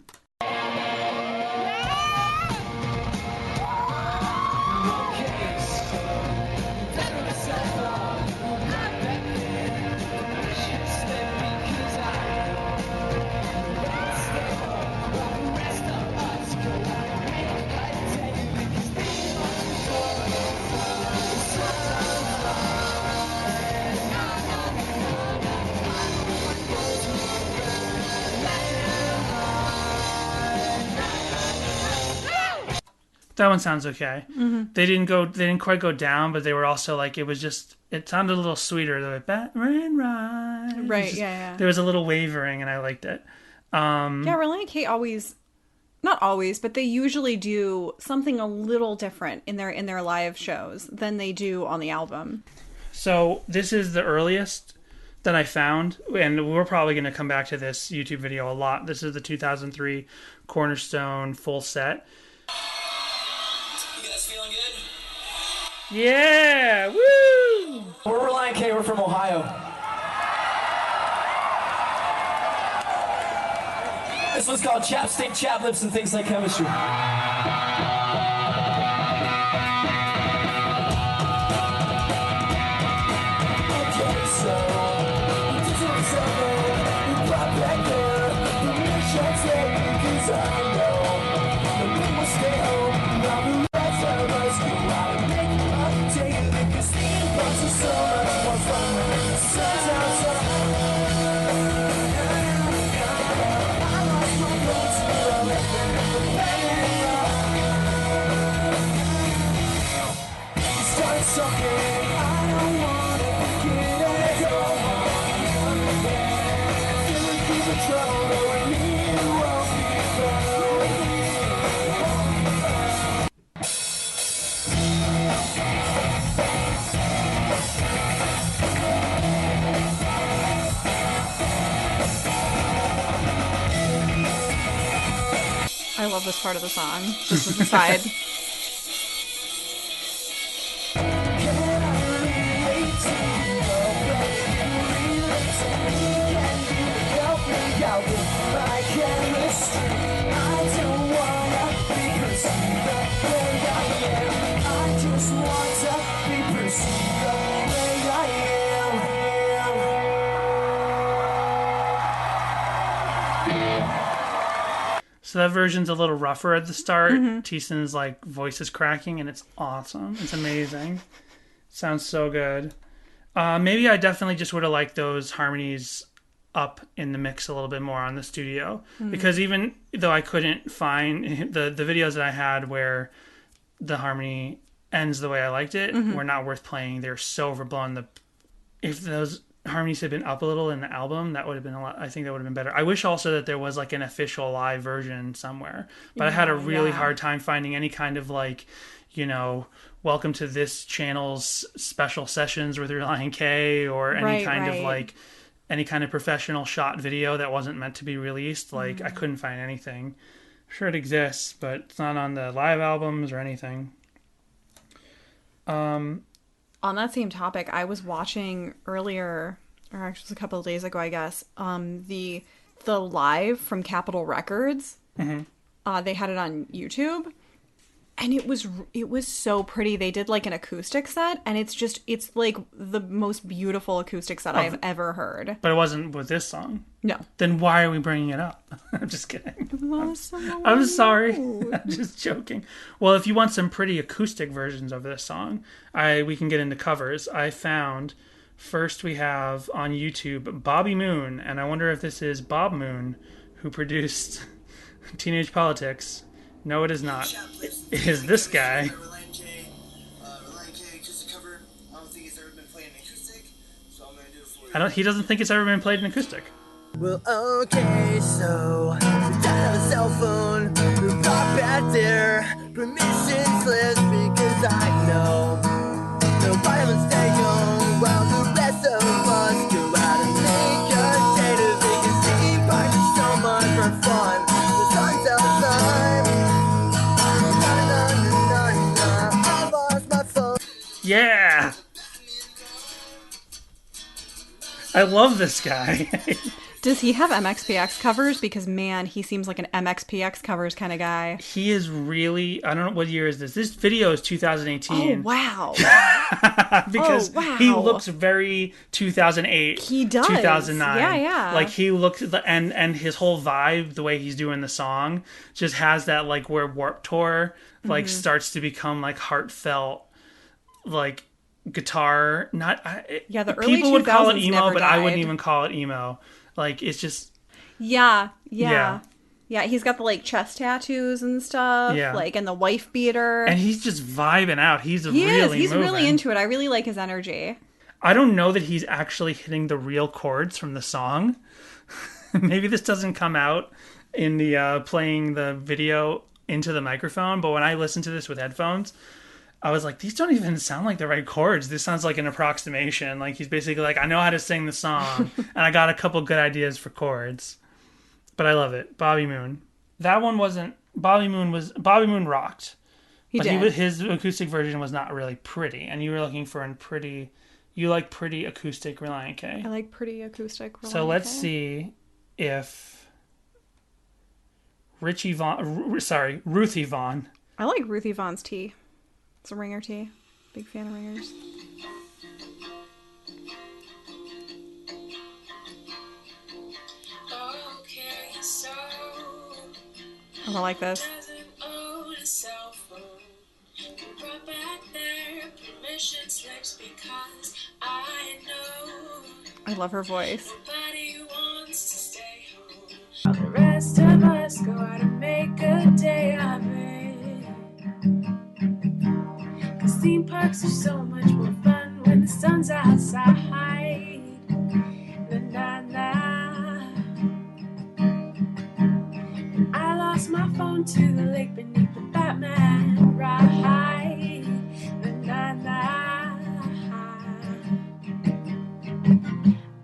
That one sounds okay. They didn't quite go down, but they were also like, it sounded a little sweeter. They were like, "Batman ride." Right, yeah. There was a little wavering, and I liked it. Yeah, Relient K not always, but they usually do something a little different in their live shows than they do on the album. So this is the earliest that I found, and we're probably going to come back to this YouTube video a lot. This is the 2003 Cornerstone full set. Yeah! Woo! We're Relient K, we're from Ohio. This one's called Chap Stick, Chapped Lips, and Things Like Chemistry. Something I don't wanna forget and go on. Feeling keep in trouble, knowing me won't be found. I love this part of the song. Just as a side. So that version's a little rougher at the start. Teason's like voice is cracking, and it's awesome. It's amazing. Sounds so good. Maybe I definitely just would have liked those harmonies up in the mix a little bit more on the studio, because even though I couldn't find the videos that I had where the harmony ends the way I liked it, were not worth playing. They're so overblown. If those harmonies had been up a little in the album, that would have been a lot. I think that would have been better. I wish also that there was like an official live version somewhere, but I had a really hard time finding any kind of like, welcome to this channel's special sessions with Relient K, or any kind of like any kind of professional shot video that wasn't meant to be released. Like I couldn't find anything. I'm sure it exists, but it's not on the live albums or anything. On that same topic, I was watching earlier, or actually it was a couple of days ago, I guess, the live from Capitol Records. They had it on YouTube, and it was so pretty. They did like an acoustic set, and it's like the most beautiful acoustic set I've ever heard. But it wasn't with this song. No. Then why are we bringing it up? I'm just kidding. I'm sorry. I'm just joking. Well, if you want some pretty acoustic versions of this song, we can get into covers. I found, first we have on YouTube Bobby Moon, and I wonder if this is Bob Moon, who produced Teenage Politics. No, it is not. It is this guy. Relient K acoustic cover. I don't think it's ever been played in acoustic, so I'm gonna do it for you. He doesn't think it's ever been played in acoustic. Well, okay, so since I have a cell phone, we'll pop out their permission slips, because I know the violence stay home while the rest of us go out and make a date of vacancy. Private so much for fun. The sun's outside. I lost my phone. Yeah! I love this guy. Does he have MXPX covers? Because, man, he seems like an MXPX covers kind of guy. He is really... I don't know, what year is this? This video is 2018. Oh, wow. Because he looks very 2008. He does. 2009. Yeah. Like, he looks... And his whole vibe, the way he's doing the song, just has that, like, where Warped Tour, like, starts to become, like, heartfelt, like, guitar. The early people would call it 2000s emo, never but I wouldn't died. even call it emo. Like, it's just... Yeah. Yeah. Yeah, he's got the, like, chest tattoos and stuff. Yeah. Like, and the wife beater. And he's just vibing out. He's He's moving. really into it. I really like his energy. I don't know that he's actually hitting the real chords from the song. Maybe this doesn't come out in the playing the video into the microphone, but when I listen to this with headphones, I was like, these don't even sound like the right chords. This sounds like an approximation. Like, he's basically like, I know how to sing the song, and I got a couple good ideas for chords. But I love it. Bobby Moon. That one wasn't... Bobby Moon rocked. His acoustic version was not really pretty, and you were looking for you like pretty acoustic Relient K. I like pretty acoustic Relient So let's K. see if Ruthie Vaughn. I like Ruthie Vaughn's tea. It's a ringer tea. Big fan of ringers. Okay, so I don't like this. doesn't own a cell phone. You brought back their permission slips because I know I love her voice. nobody wants to stay home. The rest of us go out and make a day of it. 'Cause theme parks are so much more fun when the sun's outside. Na, na, na. I lost my phone to the lake beneath the Batman ride. Na, na, na.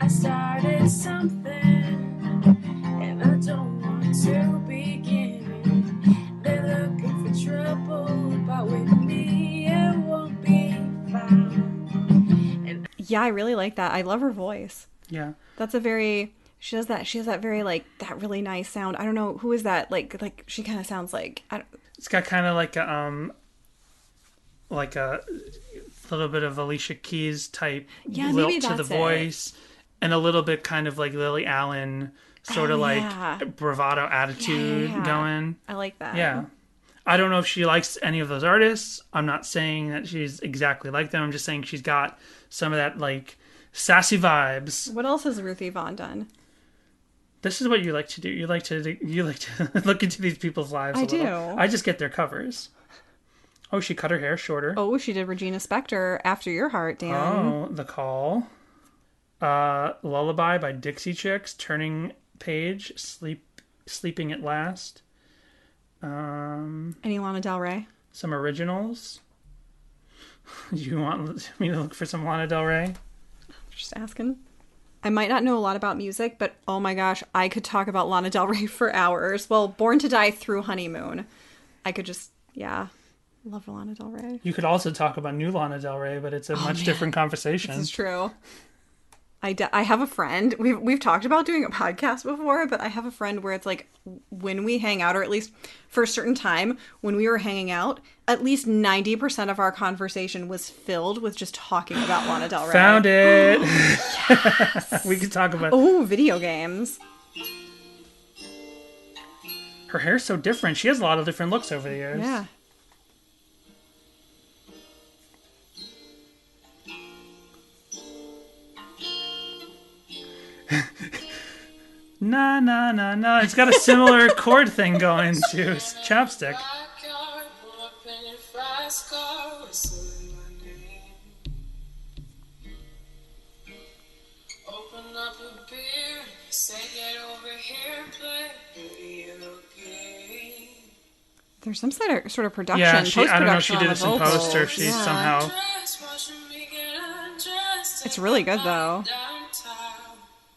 I started something and I don't want to begin it. They're looking for trouble, but with me it won't be found. Yeah, I really like that. I love her voice. Yeah. That's a very she has that very like that really nice sound. I don't know who is that like she kind of sounds like It's got kind of like a little bit of Alicia Keys type Yeah, lilt maybe to the that's it. voice, and a little bit kind of like Lily Allen sort of yeah. like bravado attitude Yeah. going. I like that. Yeah. I don't know if she likes any of those artists. I'm not saying that she's exactly like them. I'm just saying she's got some of that like sassy vibes. What else has Ruthie Vaughn done? This is what you like to do. You like to look into these people's lives a I little. do. I just get their covers. Oh, she cut her hair shorter. Oh, she did Regina Spektor, After Your Heart, Dan. Oh, The Call. Lullaby by Dixie Chicks. Turning Page. Sleeping at Last. Any Lana Del Rey? Some originals. You want me to look for some Lana Del Rey? Just asking. I might not know a lot about music, but oh my gosh, I could talk about Lana Del Rey for hours. Well, Born to Die through Honeymoon. I could just, yeah. Love Lana Del Rey. You could also talk about new Lana Del Rey, but it's a much different conversation. This is true. I have a friend. We've talked about doing a podcast before, but I have a friend where it's like when we hang out, or at least for a certain time when we were hanging out, at least 90% of our conversation was filled with just talking about Lana Del Rey. Found it. We could talk about Video games. her hair's so different. She has a lot of different looks over the years. Yeah. Na na na na. It's got a similar chord thing going to Chap Stick. Backyard, pull up in your fast car, whistling my name. Open up a beer, say get over here, play video game. There's some sort of production. Yeah, I don't know if she post-production did on this the in post or vocals. if she Yeah. somehow. Dress, watching me get undressed. It's really good, though. Downtown.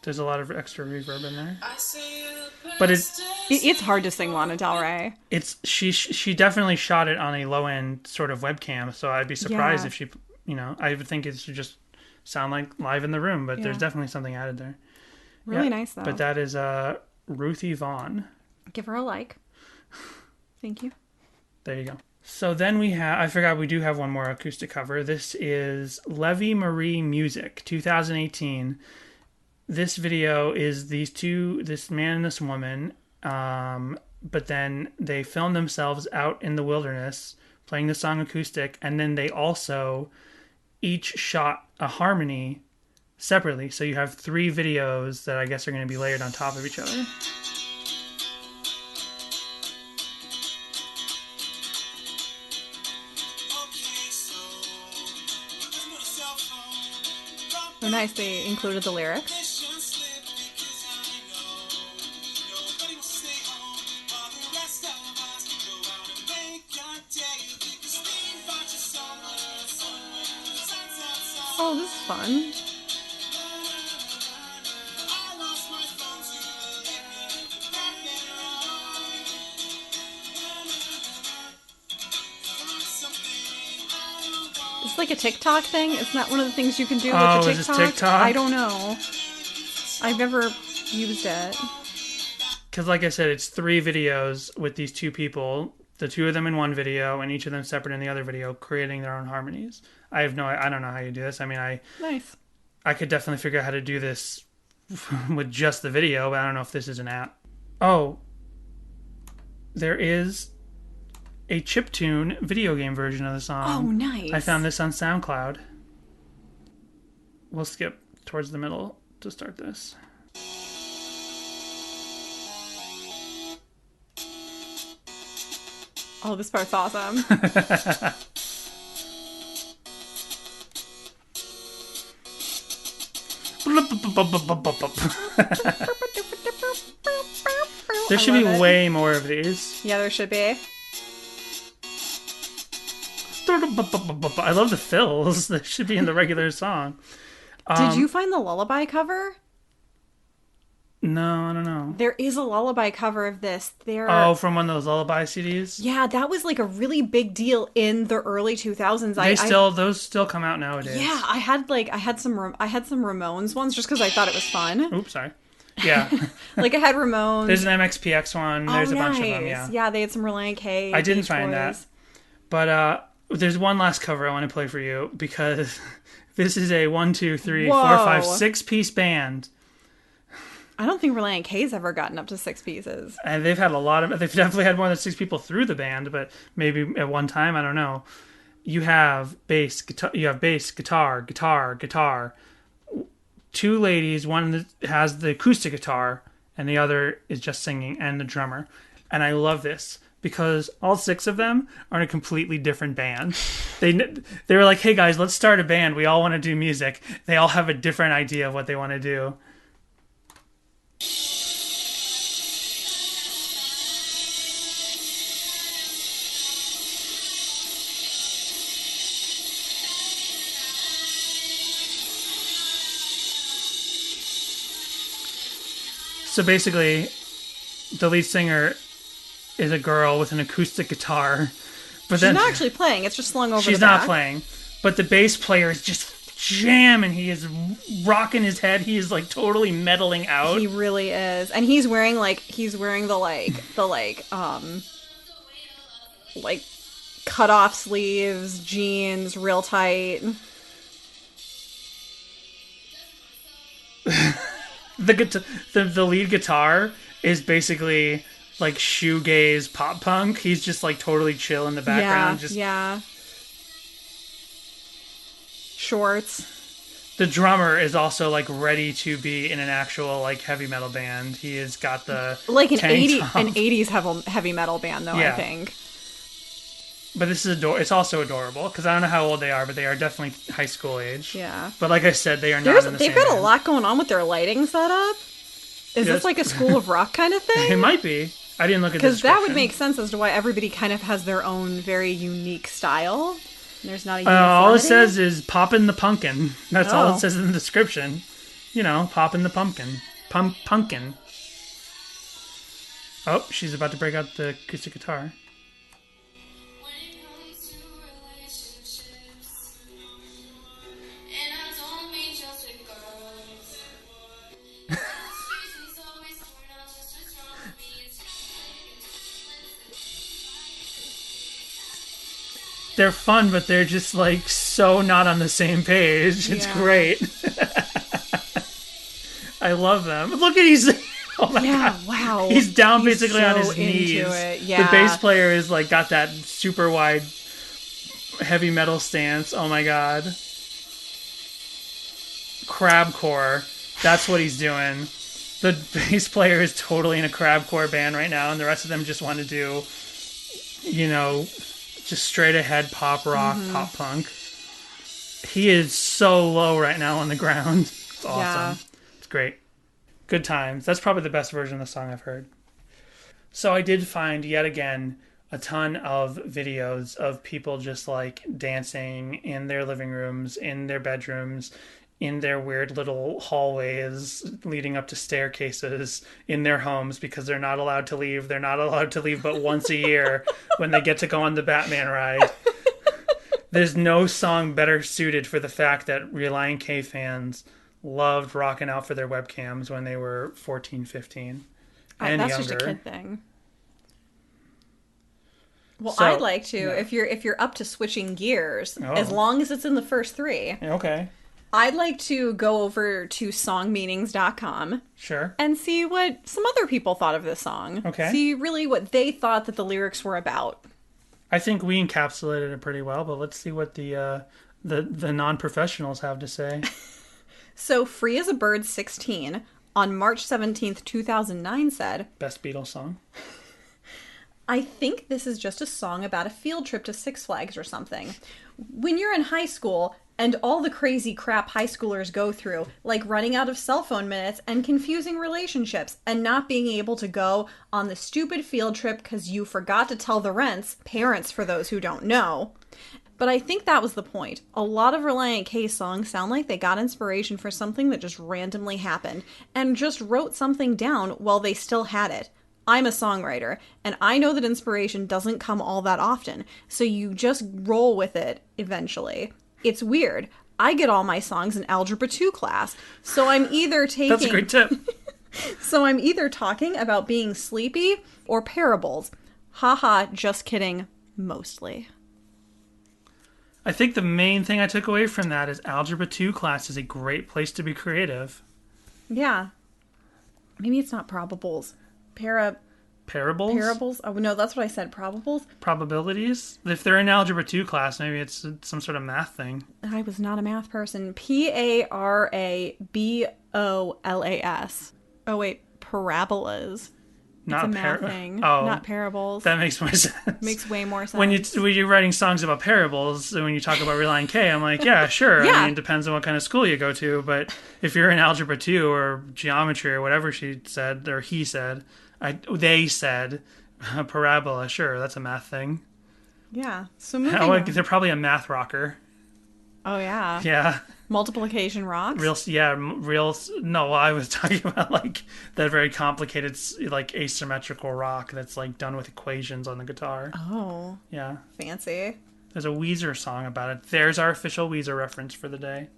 There's a lot of extra reverb in there. I see you the But best It's hard to sing Lana Del Rey. It's she definitely shot it on a low end sort of webcam, so I'd be surprised Yeah. if she, I would think it should just sound like live in the room, but there's Yeah. definitely something added there. Really Yeah, nice, though. But that is Ruthie Vaughn. Give her a like. Thank you. There you go. So then I forgot we do have one more acoustic cover. This is Levy Marie Music, 2018. This video is this man and this woman, but then they filmed themselves out in the wilderness playing the song acoustic, and then they also each shot a harmony separately. So you have 3 videos that I guess are going to be layered on top of each other. Oh, nice. They included the lyrics. Oh, this is fun. It's like a TikTok thing. Isn't that one of the things you can do with Oh, the is this TikTok? TikTok? I don't know. I've never used it. Because like I said, it's 3 videos with these 2 people, the 2 of them in one video and each of them separate in the other video, creating their own harmonies. I don't know how you do this. I mean, Nice. I could definitely figure out how to do this with just the video, but I don't know if this is an app. Oh, there is a chiptune video game version of the song. Oh, nice. I found this on SoundCloud. We'll skip towards the middle to start this. Oh, this part's awesome. There should be way more of these. Yeah, there should be. I love the fills. They should be in the regular song. Did you find the lullaby cover? No, I don't know. There is a lullaby cover of this. Oh, from one of those lullaby CDs? Yeah, that was like a really big deal in the early 2000s. Those still come out nowadays. Yeah, I had some Ramones ones just because I thought it was fun. Oops, sorry. Yeah. Like I had Ramones. There's an MXPX one. There's a bunch of them, yeah. Yeah, they had some Relient K. I didn't find that. But there's one last cover I want to play for you because this is a 1, 2, 3, 4, 5, 6-piece band. I don't think Relient K's ever gotten up to 6 pieces. And they've definitely had more than 6 people through the band, but maybe at one time, I don't know. You have bass, guitar, guitar. 2 ladies, one that has the acoustic guitar, and the other is just singing, and the drummer. And I love this because all 6 of them are in a completely different band. They were like, hey guys, let's start a band. We all want to do music. They all have a different idea of what they want to do. So basically, the lead singer is a girl with an acoustic guitar. But she's not actually playing. It's just slung over the back. She's not playing. But the bass player is just jamming. He is rocking his head. He is like totally metaling out. He really is. And he's wearing the cut off sleeves, jeans, real tight. The lead guitar is basically like shoegaze pop punk. He's just like totally chill in the background. Yeah. Shorts. The drummer is also like ready to be in an actual like heavy metal band. He has got the like an tank top. 80s heavy metal band though, yeah. I think. But this is it's also adorable because I don't know how old they are, but they are definitely high school age. Yeah. But like I said, they are not in the same They've got band. a lot going on with their lighting setup. Is this like a School of Rock kind of thing? It might be. I didn't look at the because that would description. make sense as to why everybody kind of has their own very unique style. There's not a all it says is poppin' the pumpkin. That's all it says in the description. You know, poppin' the pumpkin. Pumpkin. Oh, she's about to break out the acoustic guitar. They're fun, but they're just like so not on the same page. It's great. I love them. Look at he's oh my god. Wow. He's down basically on his knees. Yeah. The bass player is like got that super wide heavy metal stance. Oh my god. Crabcore. That's what he's doing. The bass player is totally in a crabcore band right now, and the rest of them just want to do, you know, just straight ahead pop rock, pop punk. He is so low right now on the ground. It's awesome. Yeah. It's great. Good times. That's probably the best version of the song I've heard. So I did find yet again a ton of videos of people just like dancing in their living rooms, in their bedrooms, in their weird little hallways leading up to staircases in their homes because they're not allowed to leave. They're not allowed to leave but once a year when they get to go on the Batman ride. There's no song better suited for the fact that Relient K fans loved rocking out for their webcams when they were 14, 15, and that's younger. Just a kid thing. Well, So, I'd like to, yeah. if you're up to switching gears, as long as it's in the first 3. Okay. I'd like to go over to songmeanings.com. Sure. And see what some other people thought of this song. Okay. See really what they thought that the lyrics were about. I think we encapsulated it pretty well, but let's see what the non-professionals have to say. So, Free as a Bird 16 on March 17th, 2009 said, Best Beatles song. I think this is just a song about a field trip to Six Flags or something. When you're in high school, And all the crazy crap high schoolers go through, like running out of cell phone minutes and confusing relationships and not being able to go on the stupid field trip because you forgot to tell the parents for those who don't know. But I think that was the point. A lot of Relient K songs sound like they got inspiration for something that just randomly happened and just wrote something down while they still had it. I'm a songwriter, and I know that inspiration doesn't come all that often, so you just roll with it eventually. It's weird. I get all my songs in Algebra 2 class, so I'm either taking... That's a great tip. So I'm either talking about being sleepy or parables. Haha, just kidding, mostly. I think the main thing I took away from that is Algebra 2 class is a great place to be creative. Yeah. Maybe it's not probables. Parables? Parables? Oh, no, that's what I said. Probables? Probabilities? If they're in Algebra 2 class, maybe it's some sort of math thing. I was not a math person. Parabolas. Oh, wait. Parabolas. Not it's a math thing. Oh, not parables. That makes more sense. Makes way more sense. When you're writing songs about parables, and when you talk about Relient K, I'm like, yeah, sure. Yeah. I mean, it depends on what kind of school you go to. But if you're in Algebra 2 or geometry or whatever she said, or he said, they said, parabola, sure, that's a math thing. Yeah. So moving on. They're probably a math rocker. Oh, yeah. Yeah. Multiplication rocks? No, I was talking about like that very complicated, like asymmetrical rock that's like done with equations on the guitar. Oh. Yeah. Fancy. There's a Weezer song about it. There's our official Weezer reference for the day.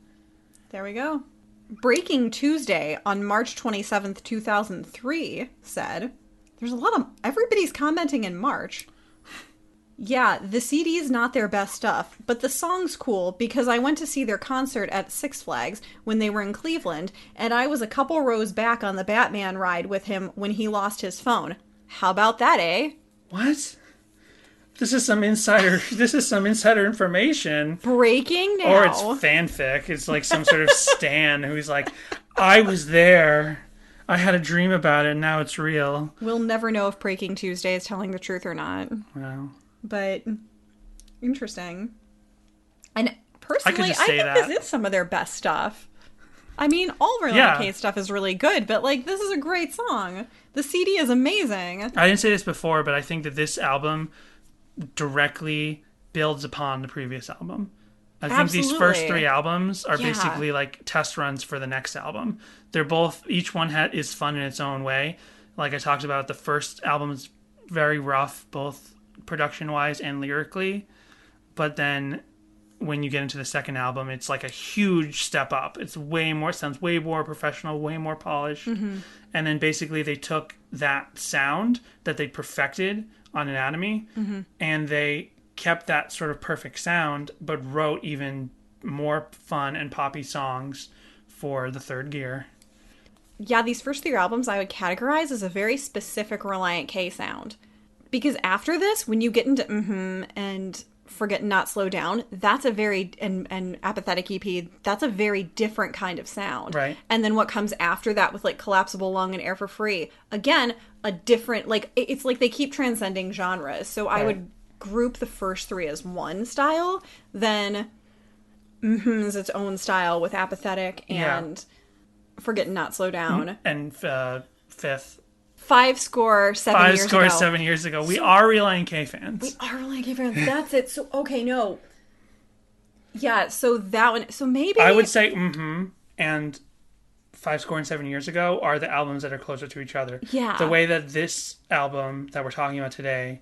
There we go. Breaking Tuesday on March 27th, 2003 said, there's a lot of, everybody's commenting in March. Yeah, the CD is not their best stuff, but the song's cool because I went to see their concert at Six Flags when they were in Cleveland, and I was a couple rows back on the Batman ride with him when he lost his phone. How about that, eh? What? This is some insider information. Breaking now. Or it's fanfic. It's like some sort of stan who's like, I was there. I had a dream about it, and now it's real. We'll never know if Breaking Tuesday is telling the truth or not. Wow. But interesting. And personally, I think this is some of their best stuff. I mean, all Relient K stuff is really good, but like this is a great song. The CD is amazing. I didn't say this before, but I think that this album directly builds upon the previous album. I think these first three albums are basically like test runs for the next album. They're both, each one is fun in its own way. Like I talked about, the first album is very rough, both production-wise and lyrically. But then when you get into the second album, it's like a huge step up. It's sounds way more professional, way more polished. Mm-hmm. And then basically they took that sound that they perfected on Anatomy, mm-hmm. and they kept that sort of perfect sound, but wrote even more fun and poppy songs for the third gear. Yeah, these first three albums I would categorize as a very specific Relient K sound. Because after this, when you get into and Forget and Not Slow Down, that's a very, and Apathetic EP, that's a very different kind of sound. Right. And then what comes after that with like Collapsible Lung and Air for Free, again, a different, like, it's like they keep transcending genres. So I would group the first three as one style, then is its own style with Apathetic and Forget and Not Slow Down. And fifth. 7 years ago. We are Relient K fans. We are Relient K fans. That's it. So, okay, no. Yeah, so that one. So maybe. I would say and 7 years ago are the albums that are closer to each other. Yeah. The way that this album that we're talking about today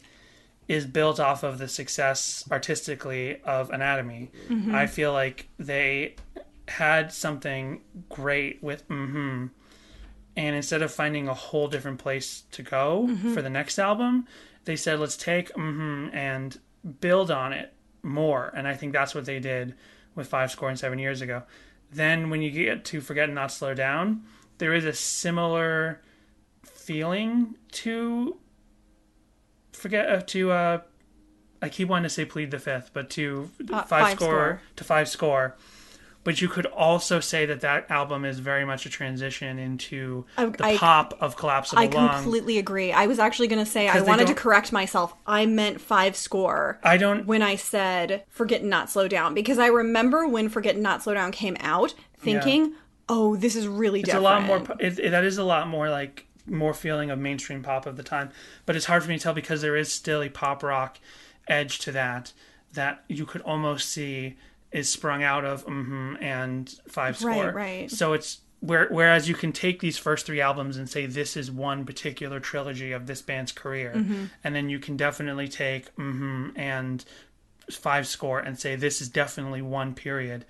is built off of the success artistically of Anatomy. Mm-hmm. I feel like they had something great with and instead of finding a whole different place to go for the next album, they said, let's take and build on it more. And I think that's what they did with 7 years ago. Then when you get to Forget and Not Slow Down, there is a similar feeling to I keep wanting to say Plead the Fifth, but to Five Score, But you could also say that album is very much a transition into the I- pop of Collapsible I Lung. completely agree. I was actually going to say, I 'Cause they wanted to don't- correct myself. I meant 5 score. I don't... When I said Forget and Not Slow Down, because I remember when Forget and Not Slow Down came out thinking, oh, this is really It's different. a lot more... that is a lot more like more feeling of mainstream pop of the time. But it's hard for me to tell because there is still a pop rock edge to that you could almost see is sprung out of and 5 score. Right. So it's whereas you can take these first 3 albums and say this is one particular trilogy of this band's career, and then you can definitely take and 5 score and say this is definitely one period,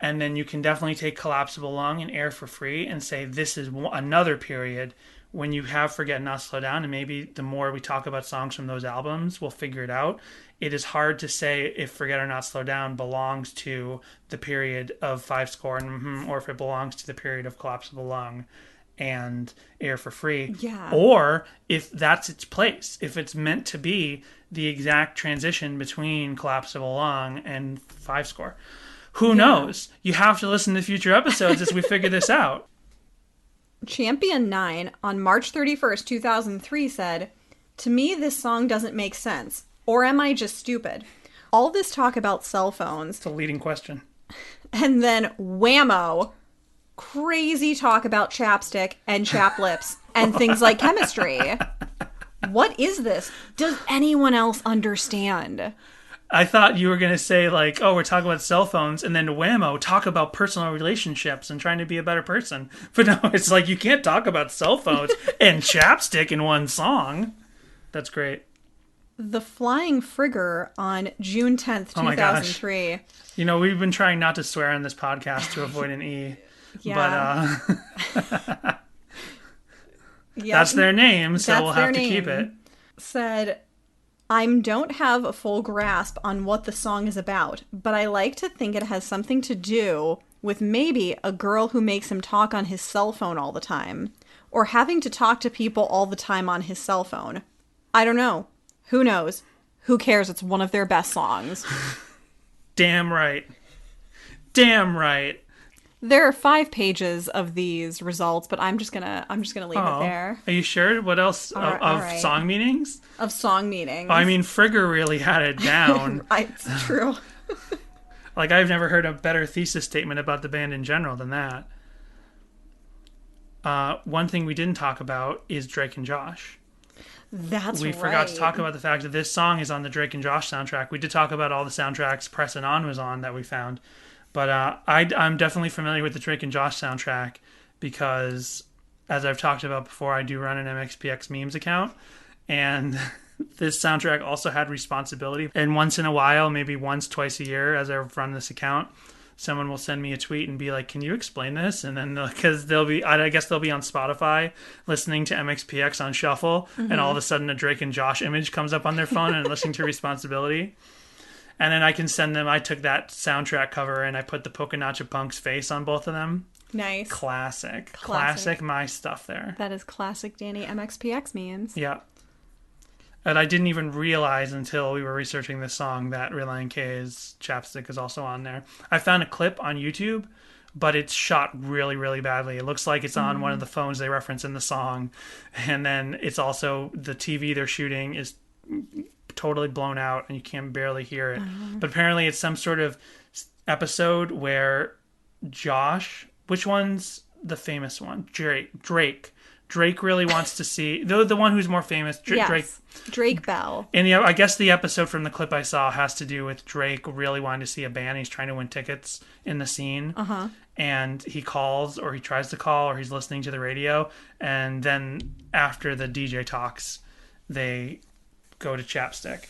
and then you can definitely take Collapsible Lung and Air for Free and say this is another period. When you have Forget and Not Slow Down, and maybe the more we talk about songs from those albums, we'll figure it out. It is hard to say if Forget or Not Slow Down belongs to the period of 5 score and or if it belongs to the period of Collapsible Lung and Air for Free. Yeah. Or if that's its place, if it's meant to be the exact transition between Collapsible Lung and 5 score. Who knows? You have to listen to future episodes as we figure this out. Champion 9 on March 31st, 2003 said, "To me, this song doesn't make sense. Or am I just stupid? All this talk about cell phones, It's a leading question. and then whammo, crazy talk about chapstick and chapped lips and things like chemistry. What is this? Does anyone else understand?" I thought you were going to say, like, oh, we're talking about cell phones, and then whammo, talk about personal relationships and trying to be a better person. But no, it's like you can't talk about cell phones and chapstick in one song. That's great. The Flying Frigger on June 10th, Oh my gosh. 2003. You know, we've been trying not to swear on this podcast to avoid an E. Yeah. But Yeah. that's their name, so That's we'll have to their keep name. it. Said, I don't have a full grasp on what the song is about, but I like to think it has something to do with maybe a girl who makes him talk on his cell phone all the time, or having to talk to people all the time on his cell phone. I don't know. Who knows? Who cares? It's one of their best songs. Damn right. Damn right. There are 5 pages of these results, but I'm just gonna leave it there. Are you sure? What else All of right. song meanings? Of song meanings. I mean, Frigger really had it down. It's true. Like, I've never heard a better thesis statement about the band in general than that. One thing we didn't talk about is Drake and Josh. We Forgot to talk about the fact that this song is on the Drake and Josh soundtrack. We did talk about all the soundtracks Pressin' On was on that we found. But I'm definitely familiar with the Drake and Josh soundtrack because, as I've talked about before, I do run an MXPX memes account. And this soundtrack also had responsibility. And once in a while, maybe once, twice a year, as I run this account, someone will send me a tweet and be like, can you explain this? And then, because I guess they'll be on Spotify listening to MXPX on shuffle, and all of a sudden a Drake and Josh image comes up on their phone and listening to Responsibility. And then I can send them, I took that soundtrack cover and I put the Poconacha Punk's face on both of them. Nice. Classic my stuff there. That is classic Danny MXPX memes. Yeah. And I didn't even realize until we were researching this song that Relient K's Chapstick is also on there. I found a clip on YouTube, but it's shot really, really badly. It looks like it's on one of the phones they reference in the song. And then it's also, the TV they're shooting is totally blown out and you can barely hear it. But apparently it's some sort of episode where Josh, which one's the famous one? Drake really wants to see the one who's more famous. Drake Bell. And I guess the episode from the clip I saw has to do with Drake really wanting to see a band. He's trying to win tickets in the scene, and he calls or he tries to call or he's listening to the radio, and then after the DJ talks, they go to Chapstick.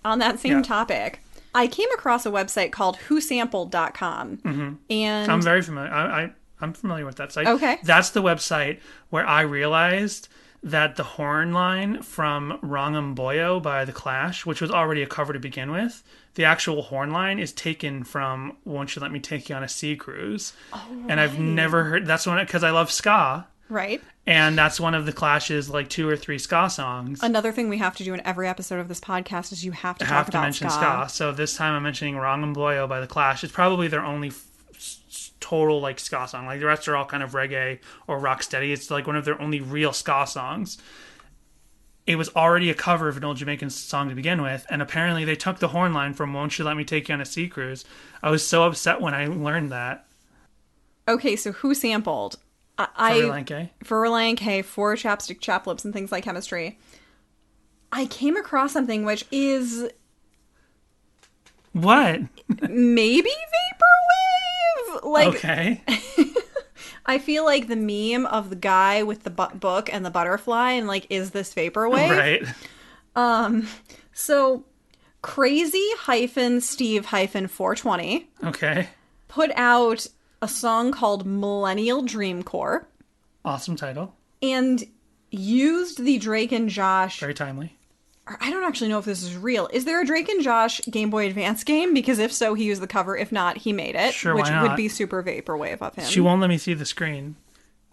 On that same topic, I came across a website called whosampled.com, and I'm very familiar. I'm familiar with that site. Okay. That's the website where I realized that the horn line from Wrong'em Boyo by The Clash, which was already a cover to begin with, the actual horn line is taken from Won't You Let Me Take You on a Sea Cruise. Oh, and I've never heard, that's one, because I love ska. Right. And that's one of the Clash's like 2 or 3 ska songs. Another thing we have to do in every episode of this podcast is you have to talk about mention ska. So this time I'm mentioning Wrong and Boyo by the Clash. It's probably their only total like ska song. Like the rest are all kind of reggae or rocksteady. It's like one of their only real ska songs. It was already a cover of an old Jamaican song to begin with, and apparently they took the horn line from Won't You Let Me Take You on a Sea Cruise. I was so upset when I learned that. Okay, so who sampled? For Relient K? For Relient K, for Chap Stick, Chapped Lips, and things like chemistry. I came across something which is What? maybe vaporwave? Like, Okay. I feel like the meme of the guy with the book and the butterfly and like, is this vaporwave? Right. So Crazy-Steve-420 Okay. put out a song called Millennial Dreamcore Awesome title. and used the Drake and Josh. Very timely. I don't actually know if this is real. Is there a Drake and Josh Game Boy Advance game? Because if so, he used the cover. If not, he made it. Sure, which why not? would be super vaporwave of him. She won't let me see the screen.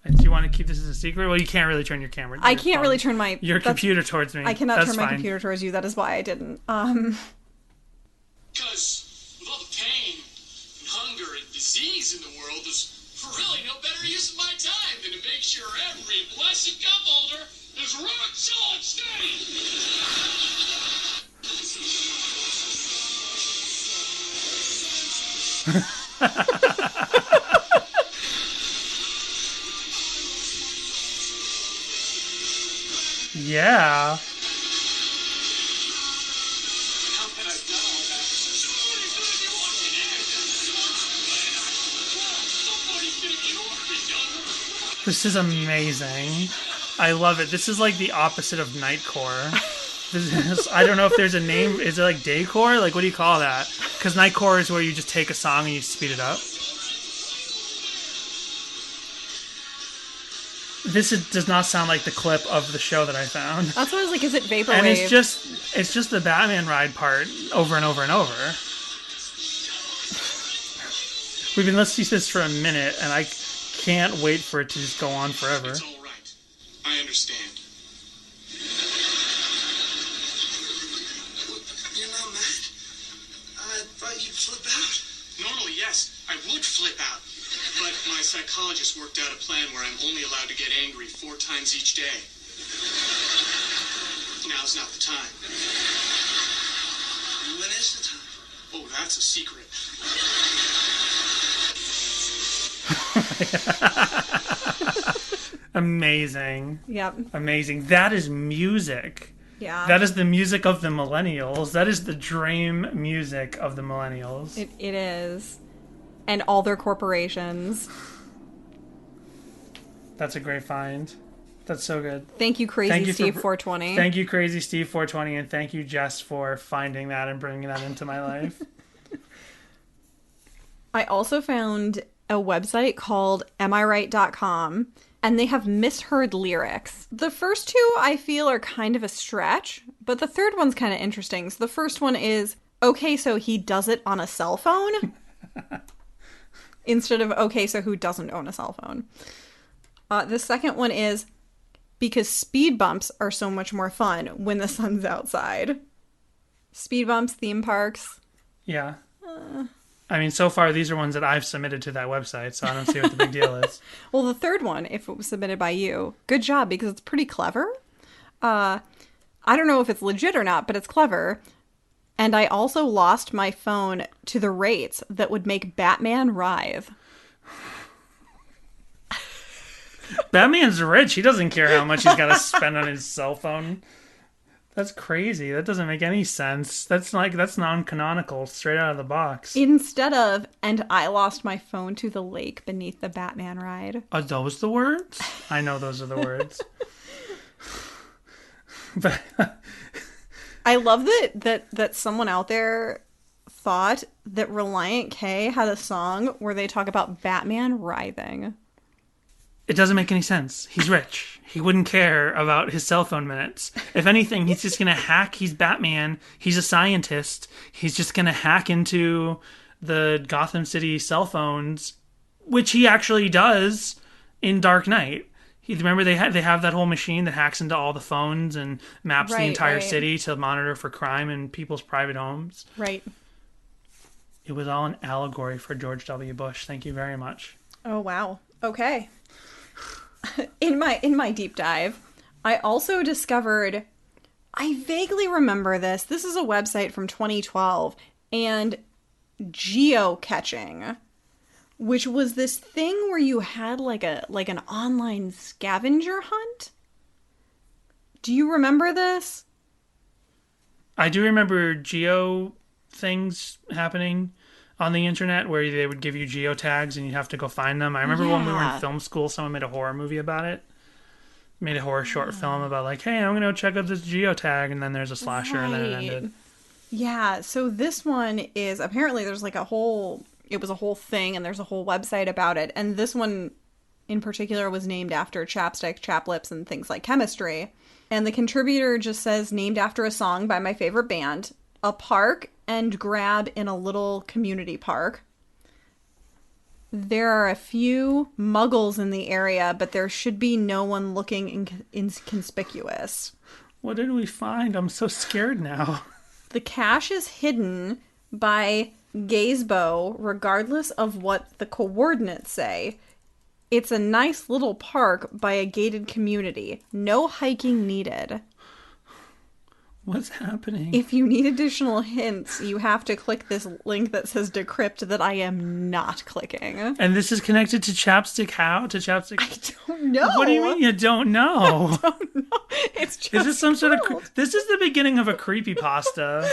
Do you want to keep this as a secret? Well, you can't really turn your camera. I can't really turn my your computer towards me. I cannot That's turn my fine. computer towards you. That is why I didn't. Because with all the pain and hunger and disease in the world, there's really no better use of my time than to make sure every blessed cup holder is rock solid steady. Yeah. How could I have done all that? Somebody's gonna be watching it. Somebody's gonna get orphaned. This is amazing. I love it. This is like the opposite of nightcore. This is, I don't know if there's a name. Is it like daycore? Like, what do you call that? Because nightcore is where you just take a song and you speed it up. Does not sound like the clip of the show that I found. That's what I was like. Is it vaporwave? And it's just the Batman ride part over and over and over. We've been listening to this for a minute, and I can't wait for it to just go on forever. It's all right. I understand. You're not mad? I thought you'd flip out. Normally, yes, I would flip out. But my psychologist worked out a plan where I'm only allowed to get angry 4 times each day. Now's not the time. When is the time? Oh, that's a secret. Amazing. Yep. Amazing. That is music. Yeah. That is the music of the millennials. That is the dream music of the millennials. It is. And all their corporations. That's a great find. That's so good. Thank you, Crazy Thank you Steve for- 420. Thank you, Crazy Steve 420, and thank you, Jess, for finding that and bringing that into my life. I also found a website called amiright.com, and they have misheard lyrics. The first two I feel are kind of a stretch, but the third one's kind of interesting. So the first one is, okay, so he does it on a cell phone? Instead of, okay, so who doesn't own a cell phone? The second one is, because speed bumps are so much more fun when the sun's outside. Speed bumps, theme parks. Yeah. I mean, so far, these are ones that I've submitted to that website, so I don't see what the big deal is. Well, the third one, if it was submitted by you, good job, because it's pretty clever. I don't know if it's legit or not, but it's clever. And I also lost my phone to the rates that would make Batman writhe. Batman's rich. He doesn't care how much he's got to spend on his cell phone. That's crazy. That doesn't make any sense. That's non-canonical, straight out of the box. Instead of, and I lost my phone to the lake beneath the Batman ride. Are those the words? I know those are the words. But I love that someone out there thought that Relient K had a song where they talk about Batman writhing. it doesn't make any sense. He's rich. He wouldn't care about his cell phone minutes. If anything, he's just going to hack. He's Batman. He's a scientist. He's just going to hack into the Gotham City cell phones, which he actually does in Dark Knight. Remember they have that whole machine that hacks into all the phones and maps the Right, entire right. city to monitor for crime in people's private homes. Right. It was all an allegory for George W. Bush. Thank you very much. Oh, wow. Okay. In my deep dive, I also discovered, I vaguely remember this. This is a website from 2012, and geocaching, which was this thing where you had like an online scavenger hunt. Do you remember this? I do remember geo things happening on the internet where they would give you geotags and you'd have to go find them. I remember when we were Yeah. in film school, someone made a horror movie about it. Made a horror short film about like, hey, I'm going to check out this geotag, and then there's a slasher, and then it Right. ended. Yeah, so this one is apparently there's like it was a whole thing, and there's a whole website about it. And this one in particular was named after Chap Stick, Chapped Lips, and things like chemistry. And the contributor just says, named after a song by my favorite band, a park and grab in a little community park. There are a few muggles in the area, but there should be no one looking inconspicuous. What did we find? I'm so scared now. The cache is hidden by gazebo, regardless of what the coordinates say. It's a nice little park by a gated community. No hiking needed. What's happening? If you need additional hints, you have to click this link that says decrypt that I am not clicking. And this is connected to Chapstick how? To Chapstick? I don't know. What do you mean you don't know? It's just Is this some sort of... called- This is the beginning of a creepypasta.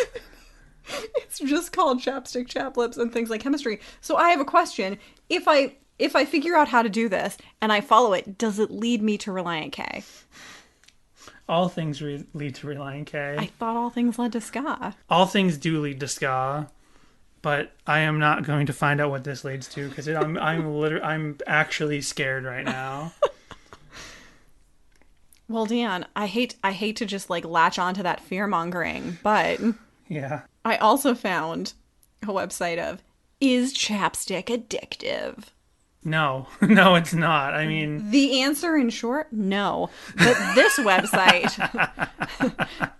It's just called Chapstick, Chapped Lips, and things like chemistry. So I have a question. If I figure out how to do this and I follow it, does it lead me to Relient K? All things lead to Relient K. I thought all things led to ska. All things do lead to ska, but I am not going to find out what this leads to because I'm actually scared right now. Well, Dan, I hate to just like latch onto that fear mongering, but Yeah. I also found a website of, is chapstick addictive? No, it's not. I mean, The answer in short, no. But this website,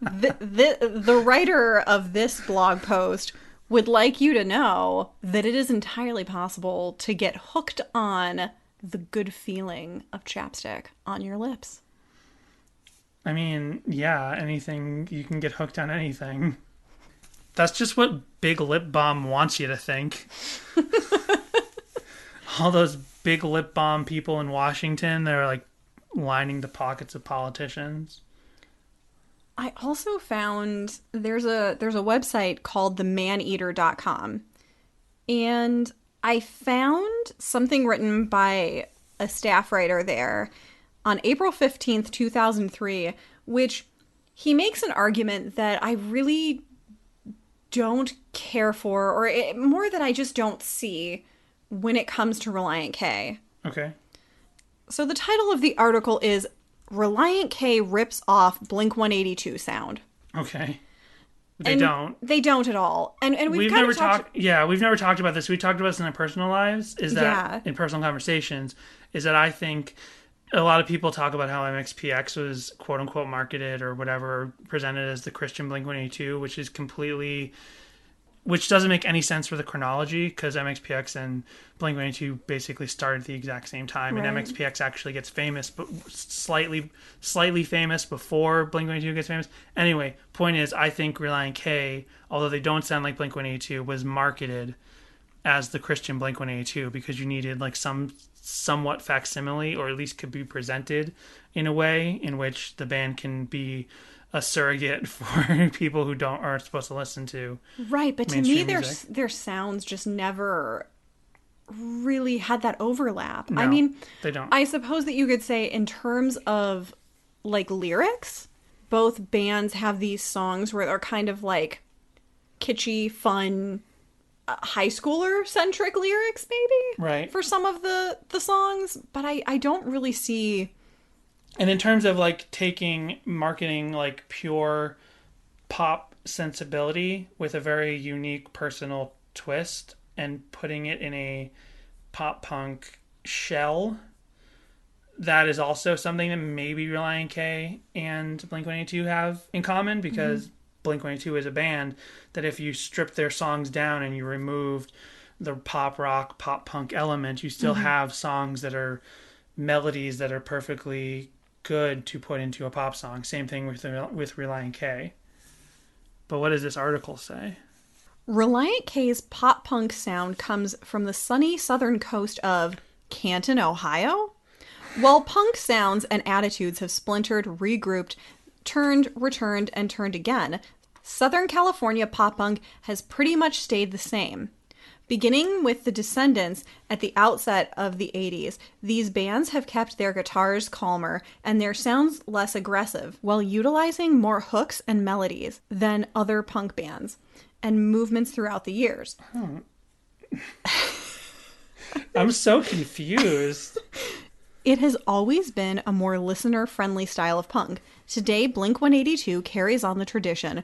the writer of this blog post would like you to know that it is entirely possible to get hooked on the good feeling of chapstick on your lips. I mean, yeah, anything, you can get hooked on anything. That's just what Big Lip Balm wants you to think. All those big lip balm people in Washington, they're like lining the pockets of politicians. I also found there's a website called themaneater.com, and I found something written by a staff writer there on April 15th, 2003, which he makes an argument that I really don't care for, or more that I just don't see when it comes to Relient K. Okay. So the title of the article is Relient K rips off Blink-182 sound. Okay. They And don't. They don't at all. And we've We've kind never of talked... we've never talked about this. We talked about this in our personal lives, is that Yeah. in personal conversations, is that I think a lot of people talk about how MXPX was quote unquote marketed or whatever, presented as the Christian Blink-182, which doesn't make any sense for the chronology because MXPX and Blink-182 basically started at the exact same time. Right. And MXPX actually gets famous, but slightly famous before Blink-182 gets famous. Anyway, point is, I think Relient K, although they don't sound like Blink-182, was marketed as the Christian Blink-182 because you needed like some somewhat facsimile, or at least could be presented in a way in which the band can be a surrogate for people who aren't supposed to listen to. Right, but to me, music. their sounds just never really had that overlap. I No, mean, they don't. I suppose that you could say in terms of like lyrics, both bands have these songs where they're kind of like kitschy, fun, high schooler centric lyrics, maybe, Right. for some of the songs. But I don't really see. And in terms of like taking marketing like pure pop sensibility with a very unique personal twist and putting it in a pop punk shell, that is also something that maybe Relient K and Blink-182 have in common, because Blink-182 is a band that if you strip their songs down and you removed the pop rock, pop punk element, you still have songs that are melodies that are perfectly good to put into a pop song. Same thing with Relient K. But what does this article say? Relient K's pop punk sound comes from the sunny southern coast of Canton, Ohio. While punk sounds and attitudes have splintered, regrouped, turned, returned, and turned again, Southern California pop punk has pretty much stayed the same. Beginning with the Descendants at the outset of the 80s, these bands have kept their guitars calmer and their sounds less aggressive, while utilizing more hooks and melodies than other punk bands, and movements throughout the years. I'm so confused. It has always been a more listener-friendly style of punk. Today, Blink-182 carries on the tradition.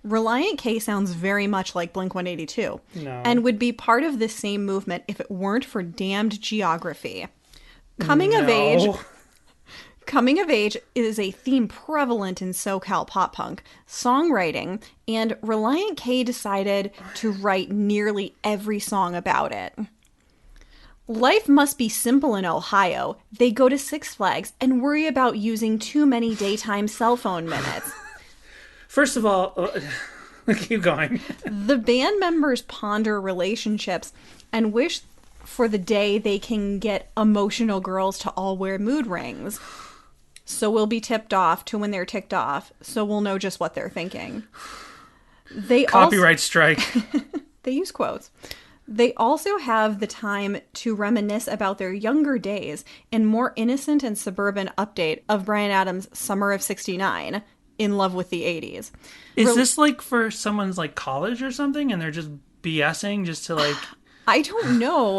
Relient K sounds very much like Blink-182, and would be part of this same movement if it weren't for damned geography. Coming of age is a theme prevalent in SoCal pop punk songwriting, and Relient K decided to write nearly every song about it. Life must be simple in Ohio. They go to Six Flags and worry about using too many daytime cell phone minutes. First of all, keep going. The band members ponder relationships and wish for the day they can get emotional girls to all wear mood rings. So we'll be tipped off to when they're ticked off, so we'll know just what they're thinking. Copyright strike. They use quotes. They also have the time to reminisce about their younger days in more innocent and suburban update of Bryan Adams' Summer of '69, In Love with the 80s. Is this like for someone's like college or something and they're just BSing just to like... I don't know.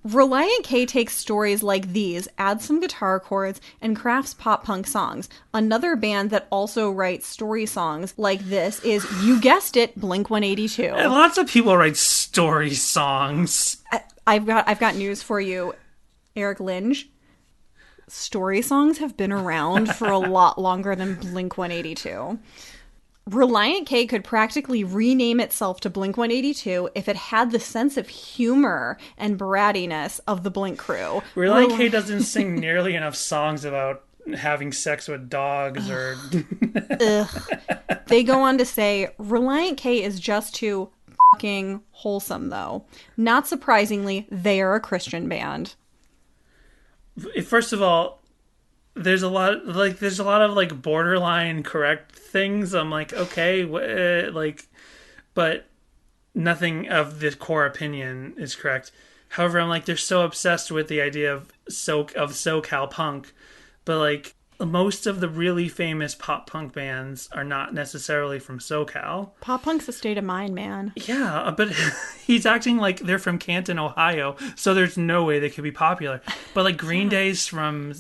Relient K takes stories like these, adds some guitar chords, and crafts pop punk songs. Another band that also writes story songs like this is, you guessed it, Blink-182. And lots of people write story songs. I've got news for you, Eric Lynch. Story songs have been around for a lot longer than Blink-182. Relient K could practically rename itself to Blink-182 if it had the sense of humor and brattiness of the Blink crew. Relient K doesn't sing nearly enough songs about having sex with dogs or... They go on to say, Relient K is just too fucking wholesome, though. Not surprisingly, they are a Christian band. First of all, there's a lot of like borderline correct things. I'm like, okay, but nothing of the core opinion is correct. However, I'm like, they're so obsessed with the idea of SoCal punk, but like most of the really famous pop punk bands are not necessarily from SoCal. Pop punk's a state of mind, man. Yeah, but he's acting like they're from Canton, Ohio, so there's no way they could be popular. But like Green Day's from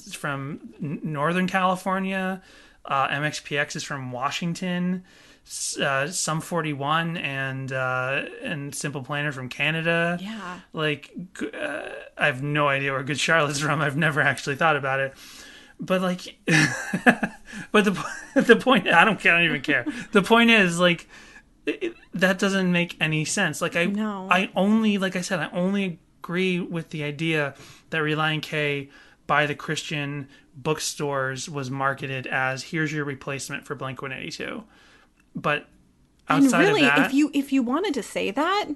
Northern California, MXPX is from Washington, Sum 41 and Simple Plan from Canada. Yeah. Like, I have no idea where Good Charlotte's from. I've never actually thought about it. But like, but the point, I don't even care. The point is like, that doesn't make any sense. Like I only agree with the idea that Relient K by the Christian bookstores was marketed as, here's your replacement for Blink-182. But outside and really, of that, if you wanted to say that,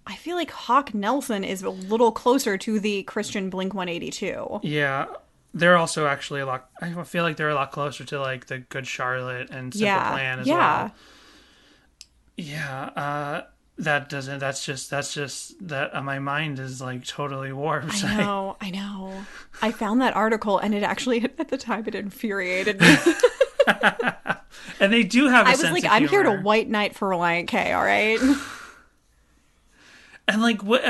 I feel like Hawk Nelson is a little closer to the Christian Blink-182. Yeah. They're also actually I feel like they're a lot closer to like the Good Charlotte and Simple Plan as well. Yeah. That's just that my mind is like totally warped. I know. I found that article and it actually, at the time, it infuriated me. And they do have a sense of humor. I'm here to white knight for Relient K, all right? And like, but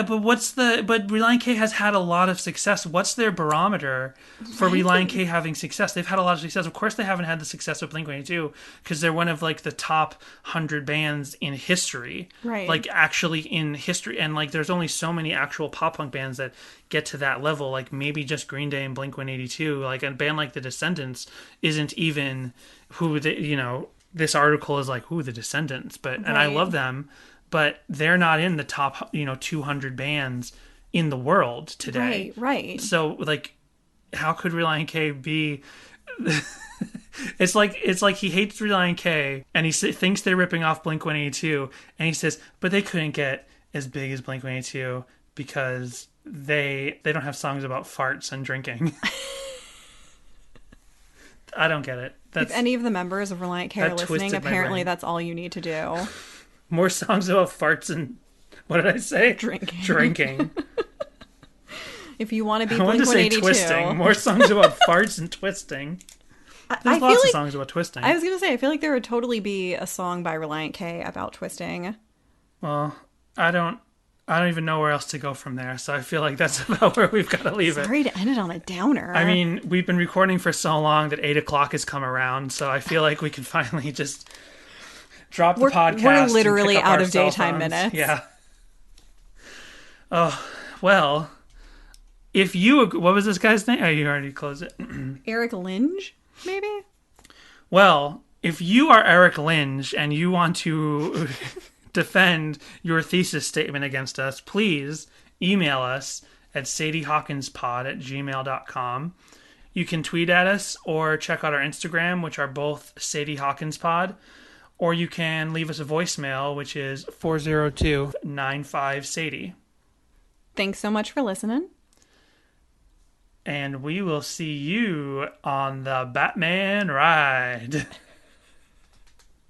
Relient K has had a lot of success. What's their barometer for Relient K having success? They've had a lot of success. Of course, they haven't had the success of Blink-182 because they're one of like the top 100 bands in history, Right. like actually in history. And like, there's only so many actual pop punk bands that get to that level. Like maybe just Green Day and Blink-182. Like a band like the Descendants isn't even who this article is like, who the Descendants, and I Right. love them. But they're not in the top, 200 bands in the world today. Right. So, like, how could Relient K be? It's like he hates Relient K, and he thinks they're ripping off Blink-182, and he says, but they couldn't get as big as Blink-182 because they don't have songs about farts and drinking. I don't get it. If any of the members of Relient K are that listening, twisted my apparently brain. that's all you need to do. More songs about farts and what did I say? Drinking. Drinking. If you want to be I wanted to say Blink-182. twisting. More songs about farts and twisting. There's I feel lots of like songs about twisting. I was gonna say I feel like there would totally be a song by Relient K about twisting. Well, I don't even know where else to go from there. So I feel like that's about where we've got to leave it. Sorry to end it on a downer. I mean, we've been recording for so long that 8 o'clock has come around. So I feel like we can finally just drop the podcast. We're and literally pick up out our of cell daytime phones. minutes. Yeah. Oh, well, if you... What was this guy's name? Oh, you already closed it. Eric Linge, maybe? Well, if you are Eric Linge and you want to defend your thesis statement against us, please email us at sadiehawkinspod@gmail.com. You can tweet at us or check out our Instagram, which are both Sadie Hawkins Pod. Or you can leave us a voicemail, which is 402-95-SADIE. Thanks so much for listening. And we will see you on the Batman ride.